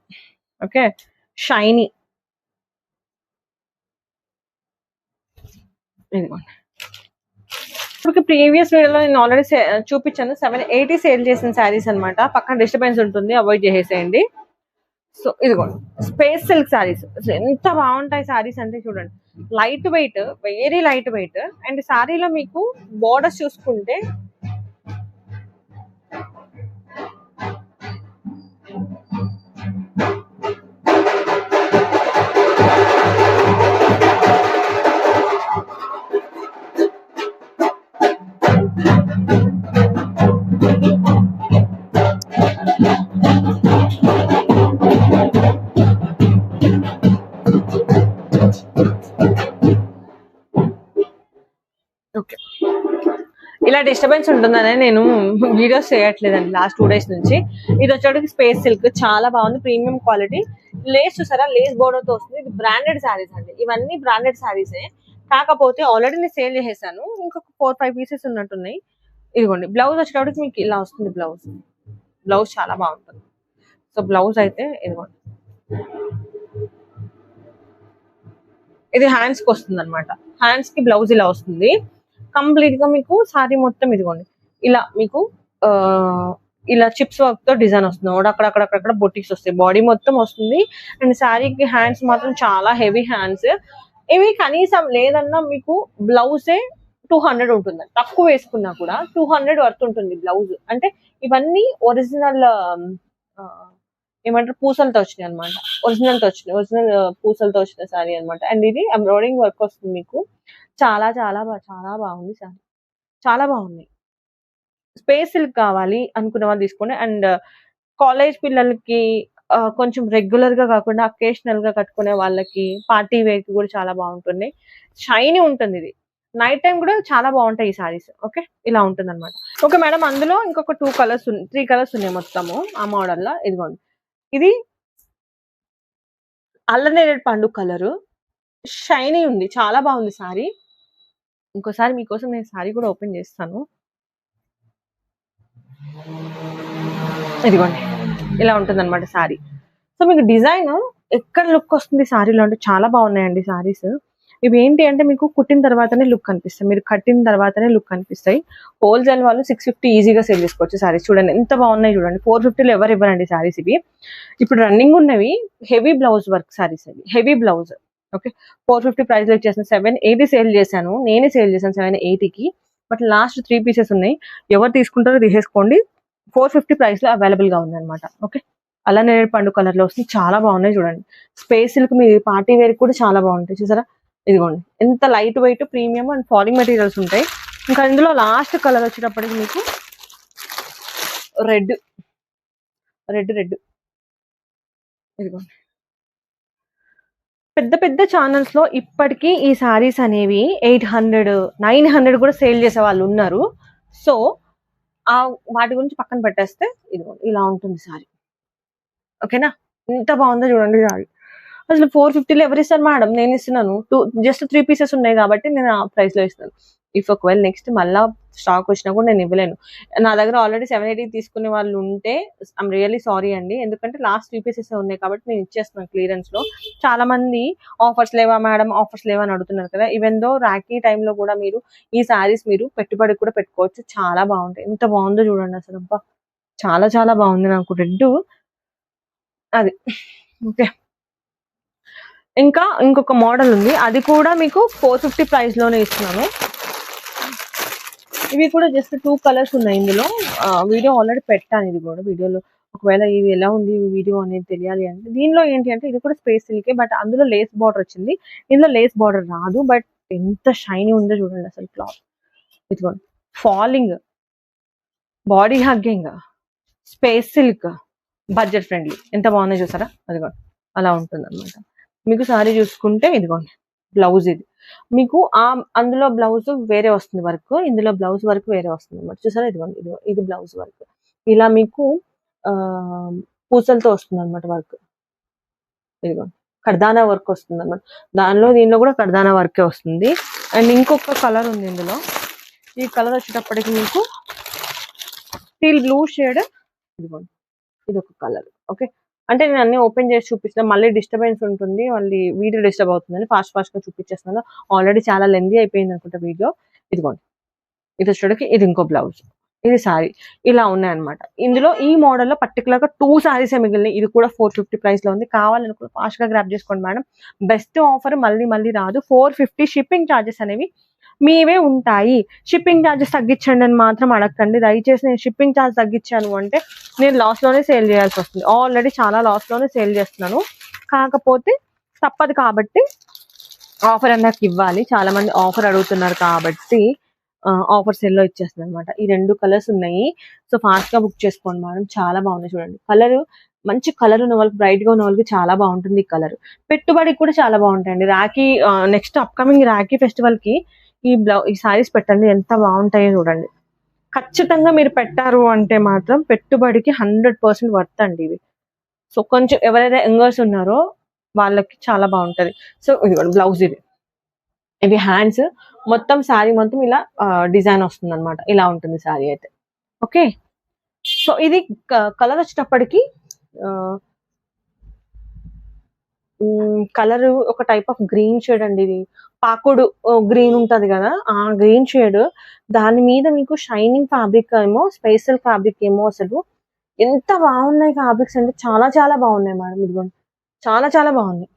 A: okay shiny. ఇదిగోండి ప్రీవియస్ వీడియోలో నేను ఆల్రెడీ చూపించాను 780 సేల్ చేసిన శారీస్ అనమాట. పక్కన డిస్టర్బెన్స్ ఉంటుంది, అవాయిడ్ చేసేసేయండి. సో ఇదిగోండి స్పేస్ సిల్క్ శారీస్, ఎంత బాగుంటాయి శారీస్ అంటే చూడండి, light weight, very light weight. And శారీలో మీకు బోర్డర్స్ చూసుకుంటే ఓకే ఇలా డిస్టర్బెన్స్ ఉంటుందనే నేను వీడియోస్ చేయట్లేదండి లాస్ట్ 2 days నుంచి. ఇది వచ్చేటికి స్పేస్ సిల్క్ చాలా బాగుంది, ప్రీమియం క్వాలిటీ. లేస్ చూసారా, లేస్ బోర్డర్ తో వస్తుంది. ఇది బ్రాండెడ్ శారీస్ అండి, ఇవన్నీ బ్రాండెడ్ శారీసే. కాకపోతే ఆల్రెడీ నేను సేల్ చేసేసాను, ఇంకొక 4-5 పీసెస్ ఉన్నట్టున్నాయి. ఇదిగోండి బ్లౌజ్ వచ్చేటప్పటికి మీకు ఇలా వస్తుంది. బ్లౌజ్ చాలా బాగుంటుంది. సో బ్లౌజ్ అయితే ఇదిగోండి, ఇది హ్యాండ్స్ కి వస్తుంది అనమాట. హ్యాండ్స్ కి బ్లౌజ్ ఇలా వస్తుంది కంప్లీట్ గా. మీకు సారీ మొత్తం ఇదిగోండి ఇలా మీకు ఇలా చిప్స్ వర్క్ తో డిజైన్ వస్తుంది, అక్కడక్కడ బొటిక్స్ వస్తాయి, బాడీ మొత్తం వస్తుంది. అండ్ శారీకి హ్యాండ్స్ మాత్రం చాలా హెవీ హ్యాండ్స్. ఇవి కనీసం లేదన్నా మీకు బ్లౌజే 200 ఉంటుంది, తక్కువ వేసుకున్నా కూడా 200 వర్త్ ఉంటుంది బ్లౌజ్. అంటే ఇవన్నీ ఒరిజినల్ ఏమంటారు పూసలతో వచ్చినాయి అనమాట, ఒరిజినల్ పూసలతో వచ్చిన శారీ అనమాట. అండ్ ఇది ఎంబ్రాయిడింగ్ వర్క్ వస్తుంది మీకు. చాలా చాలా చాలా బాగుంది శారీ, చాలా బాగుంది. స్పేస్ సిల్క్ కావాలి అనుకున్న వాళ్ళు తీసుకోండి. అండ్ కాలేజ్ పిల్లలకి కొంచెం రెగ్యులర్ గా కాకుండా అకేషనల్ గా కట్టుకునే వాళ్ళకి, పార్టీ వేర్ కి కూడా చాలా బాగుంటుంది. షైనీ ఉంటుంది, ఇది నైట్ టైం కూడా చాలా బాగుంటాయి ఈ సారీస్. ఓకే ఇలా ఉంటుంది అనమాట. ఓకే మేడం, అందులో ఇంకొక 3 కలర్స్ ఉన్నాయి మొత్తము ఆ మోడల్ లో. ఇదిగోండి ఇది అల్లనేరేడు పండు కలరు, షైనీ ఉంది, చాలా బాగుంది సారీ. ఇంకోసారి మీకోసం నేను సారీ కూడా ఓపెన్ చేస్తాను. ఇదిగోండి ఇలా ఉంటుంది అనమాట సారీ. సో మీకు డిజైన్ ఎక్కడ లుక్ వస్తుంది సారీలో అంటే చాలా బాగున్నాయండి సారీస్. ఇవి ఏంటి అంటే మీకు కుట్టిన తర్వాతనే లుక్ కనిపిస్తాయి, మీరు కట్టిన తర్వాతనే లుక్ కనిపిస్తాయి. హోల్సేల్ వాళ్ళు 650 ఈజీగా సేల్ చేసుకోవచ్చు సారీస్. చూడండి ఎంత బాగున్నాయి చూడండి, 450లో ఎవరు ఇవ్వరండి సారీస్ ఇవి. ఇప్పుడు రన్నింగ్ ఉన్నవి హెవీ బ్లౌజ్ వర్క్ సారీస్, అవి హెవీ బ్లౌజ్. ఓకే 450 ప్రైస్ లో ఇచ్చేసాను, 780 సేల్ చేశాను, నేనే సేల్ చేశాను 780కి. బట్ లాస్ట్ 3 పీసెస్ ఉన్నాయి, ఎవరు తీసుకుంటారో తీసేసుకోండి. 450 ప్రైస్ లో అవైలబుల్ గా ఉంది అనమాట. ఓకే అల్లనేరేడు పండు కలర్ లో వస్తుంది, చాలా బాగున్నాయి చూడండి. స్పేస్ సిల్క్ మీ పార్టీ వేర్ కూడా చాలా బాగుంటాయి చూసారా. ఇదిగోండి ఎంత light weight, premium and falling materials ఉంటాయి. ఇంకా ఇందులో లాస్ట్ కలర్ వచ్చేటప్పటికి మీకు రెడ్. ఇదిగోండి పెద్ద పెద్ద ఛానల్స్ లో ఇప్పటికీ ఈ సారీస్ అనేవి 800-900 కూడా సేల్ చేసే వాళ్ళు ఉన్నారు. సో వాటి గురించి పక్కన పెట్టేస్తే ఇదిగోండి ఇలా ఉంటుంది సారీ. ఓకేనా, ఎంత బాగుందో చూడండి సారీ. అసలు 450లో ఎవరు ఇస్తారు మేడం, నేను ఇస్తున్నాను. జస్ట్ 3 పీసెస్ ఉన్నాయి కాబట్టి నేను ఆ ప్రైస్ లో ఇస్తాను. ఇఫ్ ఒకవేళ నెక్స్ట్ మళ్ళా స్టాక్ వచ్చినా కూడా నేను ఇవ్వలేను. నా దగ్గర ఆల్రెడీ 780 తీసుకునే వాళ్ళు ఉంటే ఐఎమ్ రియల్లీ సారీ అండి, ఎందుకంటే లాస్ట్ 3 పీసెస్ ఉన్నాయి కాబట్టి నేను ఇచ్చేస్తున్నాను క్లియరెన్స్ లో. చాలా మంది ఆఫర్స్ లేవా మేడం, ఆఫర్స్ లేవా అని అడుగుతున్నారు కదా. ఈవెన్ దో రాఖీ టైంలో కూడా మీరు ఈ సారీస్ మీరు పెట్టుబడి కూడా పెట్టుకోవచ్చు, చాలా బాగుంటాయి. ఎంత బాగుందో చూడండి అసలు, అబ్బా చాలా చాలా బాగుంది. నాకు రెడ్ అది ఓకే ఇంకా ఇంకొక మోడల్ ఉంది, అది కూడా మీకు 450 ప్రైస్ లోనే ఇస్తున్నాను. ఇవి కూడా జస్ట్ 2 కలర్స్ ఉన్నాయి ఇందులో. వీడియో ఆల్రెడీ పెట్టాను, ఇది కూడా వీడియోలో. ఒకవేళ ఇది ఎలా ఉంది వీడియో అనేది తెలియాలి అంటే, దీనిలో ఏంటి అంటే ఇది కూడా స్పేస్ సిల్కే, బట్ అందులో లేస్ బార్డర్ వచ్చింది, ఇందులో లేస్ బార్డర్ రాదు. బట్ ఎంత షైనీ ఉందో చూడండి అసలు క్లాత్. ఇదిగోండి, falling, body hugging, space silk, budget friendly, ఎంత బాగుందో చూసారా. అదిగోండి అలా ఉంటుంది అనమాట. మీకు సారీ చూసుకుంటే ఇదిగోండి బ్లౌజ్, ఇది మీకు అందులో బ్లౌజ్ వేరే వస్తుంది వర్క్, ఇందులో బ్లౌజ్ వర్క్ వేరే వస్తుంది అనమాట. చూసారా, ఇదిగోండి ఇది బ్లౌజ్ వర్క్. ఇలా మీకు పూసలతో వస్తుంది అనమాట వర్క్. ఇదిగోండి కర్దానా వర్క్ వస్తుంది అనమాట. దీనిలో కూడా కర్దానా వర్కే వస్తుంది. అండ్ ఇంకొక కలర్ ఉంది ఇందులో. ఈ కలర్ వచ్చేటప్పటికి మీకు టీల్ బ్లూ షేడ్. ఇదిగోండి ఇది ఒక కలర్. ఓకే, అంటే నేను అన్ని ఓపెన్ చేసి చూపిస్తున్నా, మళ్ళీ డిస్టర్బెన్స్ ఉంటుంది, మళ్ళీ వీడియో డిస్టర్బ్ అవుతుందని ఫాస్ట్ గా చూపించేస్తున్నాను. ఆల్రెడీ చాలా లెందీ అయిపోయింది అనుకుంటా వీడియో. ఇదిగోండి ఇది వచ్చేటికి ఇది ఇంకో బ్లౌజ్, ఇది సారీ. ఇలా ఉన్నాయన్నమాట. ఇందులో ఈ మోడల్ లో పర్టికులర్ గా 2 సారీసే మిగిలినాయి. ఇది కూడా 450 ప్రైస్ లో ఉంది. కావాలనుకుంటే ఫాస్ట్ గా గ్రాప్ చేసుకోండి మేడం. బెస్ట్ ఆఫర్ మళ్ళీ రాదు. 450 షిప్పింగ్ ఛార్జెస్ అనేవి మీవే ఉంటాయి. షిప్పింగ్ ఛార్జెస్ తగ్గించండి అని మాత్రం అడగండి దయచేసి. నేను షిప్పింగ్ ఛార్జ్ తగ్గించాను అంటే నేను లాస్ లోనే సేల్ చేయాల్సి వస్తుంది. ఆల్రెడీ చాలా లాస్ లోనే సేల్ చేస్తున్నాను, కాకపోతే తప్పదు కాబట్టి ఆఫర్ అన్నకు ఇవ్వాలి. చాలా మంది ఆఫర్ అడుగుతున్నారు కాబట్టి ఆఫర్ సెల్ లో ఇచ్చేస్తుంది అనమాట. ఈ 2 కలర్స్ ఉన్నాయి, సో ఫాస్ట్ గా బుక్ చేసుకోండి మేడం. చాలా బాగున్నాయి చూడండి. కలర్ మంచి కలర్ ఉన్న వాళ్ళకి, బ్రైట్ గా ఉన్న వాళ్ళకి చాలా బాగుంటుంది ఈ కలర్. పెట్టుబడికి కూడా చాలా బాగుంటాయండి. Rakhi next upcoming Rakhi festival కి ఈ సారీస్ పెట్టండి, ఎంత బాగుంటాయో చూడండి. ఖచ్చితంగా మీరు పెట్టారు అంటే మాత్రం పెట్టుబడికి 100% వర్త్ అండి ఇవి. సో కొంచెం ఎవరైతే యంగర్స్ ఉన్నారో వాళ్ళకి చాలా బాగుంటది. సో ఇది బ్లౌజ్, ఇవి హ్యాండ్స్, మొత్తం శారీ మొత్తం ఇలా డిజైన్ వస్తుంది అనమాట. ఇలా ఉంటుంది శారీ అయితే. ఓకే, సో ఇది కలర్ వచ్చేటప్పటికి కలర్ ఒక టైప్ ఆఫ్ గ్రీన్ షేడ్ అండి. ఇది పాకుడు గ్రీన్ ఉంటది కదా, ఆ గ్రీన్ షేడ్. దాని మీద మీకు షైనింగ్ ఫ్యాబ్రిక్ ఏమో, స్పేషల్ ఫ్యాబ్రిక్ ఏమో. అసలు ఎంత బాగున్నాయి ఫ్యాబ్రిక్స్ అంటే చాలా బాగున్నాయి మేడం. ఇదిగోండి చాలా బాగున్నాయి.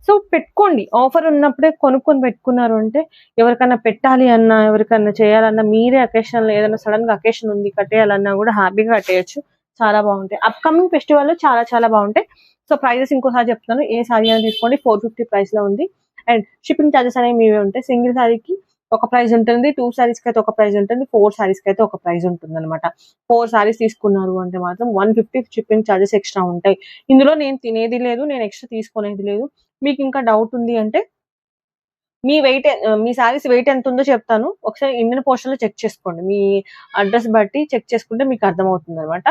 A: సో పెట్టుకోండి, ఆఫర్ ఉన్నప్పుడే కొనుక్కొని పెట్టుకున్నారు అంటే ఎవరికైనా పెట్టాలి అన్నా, ఎవరికైనా చేయాలన్నా, మీరే అకేషన్ ఏదైనా సడన్ గా అకేషన్ ఉంది కట్టేయాలన్నా కూడా హ్యాపీగా కట్టేయచ్చు. చాలా బాగుంటాయి. అప్కమింగ్ ఫెస్టివల్ లో చాలా బాగుంటాయి. సో ప్రైజెస్ ఇంకోసారి చెప్తాను. ఏ సారీ అయినా తీసుకోండి, 450 ప్రైస్ లో ఉంది. అండ్ షిప్పింగ్ ఛార్జెస్ అనేవి మీవే ఉంటాయి. సింగిల్ సారీకి ఒక ప్రైస్ ఉంటుంది, 2 సారీస్ కి అయితే ఒక ప్రైస్ ఉంటుంది, 4 సారీస్ కి అయితే ఒక ప్రైస్ ఉంటుంది అనమాట. 4 సారీస్ తీసుకున్నారు అంటే మాత్రం 150 షిప్పింగ్ ఛార్జెస్ ఎక్స్ట్రా ఉంటాయి. ఇందులో నేను తినేది లేదు, నేను ఎక్స్ట్రా తీసుకునేది లేదు. మీకు ఇంకా డౌట్ ఉంది అంటే మీ సారీస్ వెయిట్ ఎంత ఉందో చెప్తాను. ఒకసారి ఇండియన్ పోస్ట్ లో చెక్ చేసుకోండి. మీ అడ్రస్ బట్టి చెక్ చేసుకుంటే మీకు అర్థమవుతుంది అనమాట.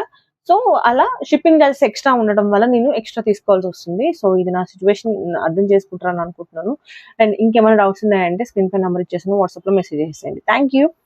A: సో అలా షిప్పింగ్ చార్జెస్ ఎక్స్ట్రా ఉండడం వల్ల నేను ఎక్స్ట్రా తీసుకోవాల్సి వస్తుంది. సో ఇది నా సిచ్యువేషన్ అర్థం చేసుకుంటారని అనుకుంటున్నాను. అండ్ ఇంకేమైనా డౌట్స్ ఉన్నాయంటే స్క్రీన్ పై నెంబర్ ఇచ్చేసాను, వాట్సాప్ లో మెసేజ్ చేసేయండి. Thank you.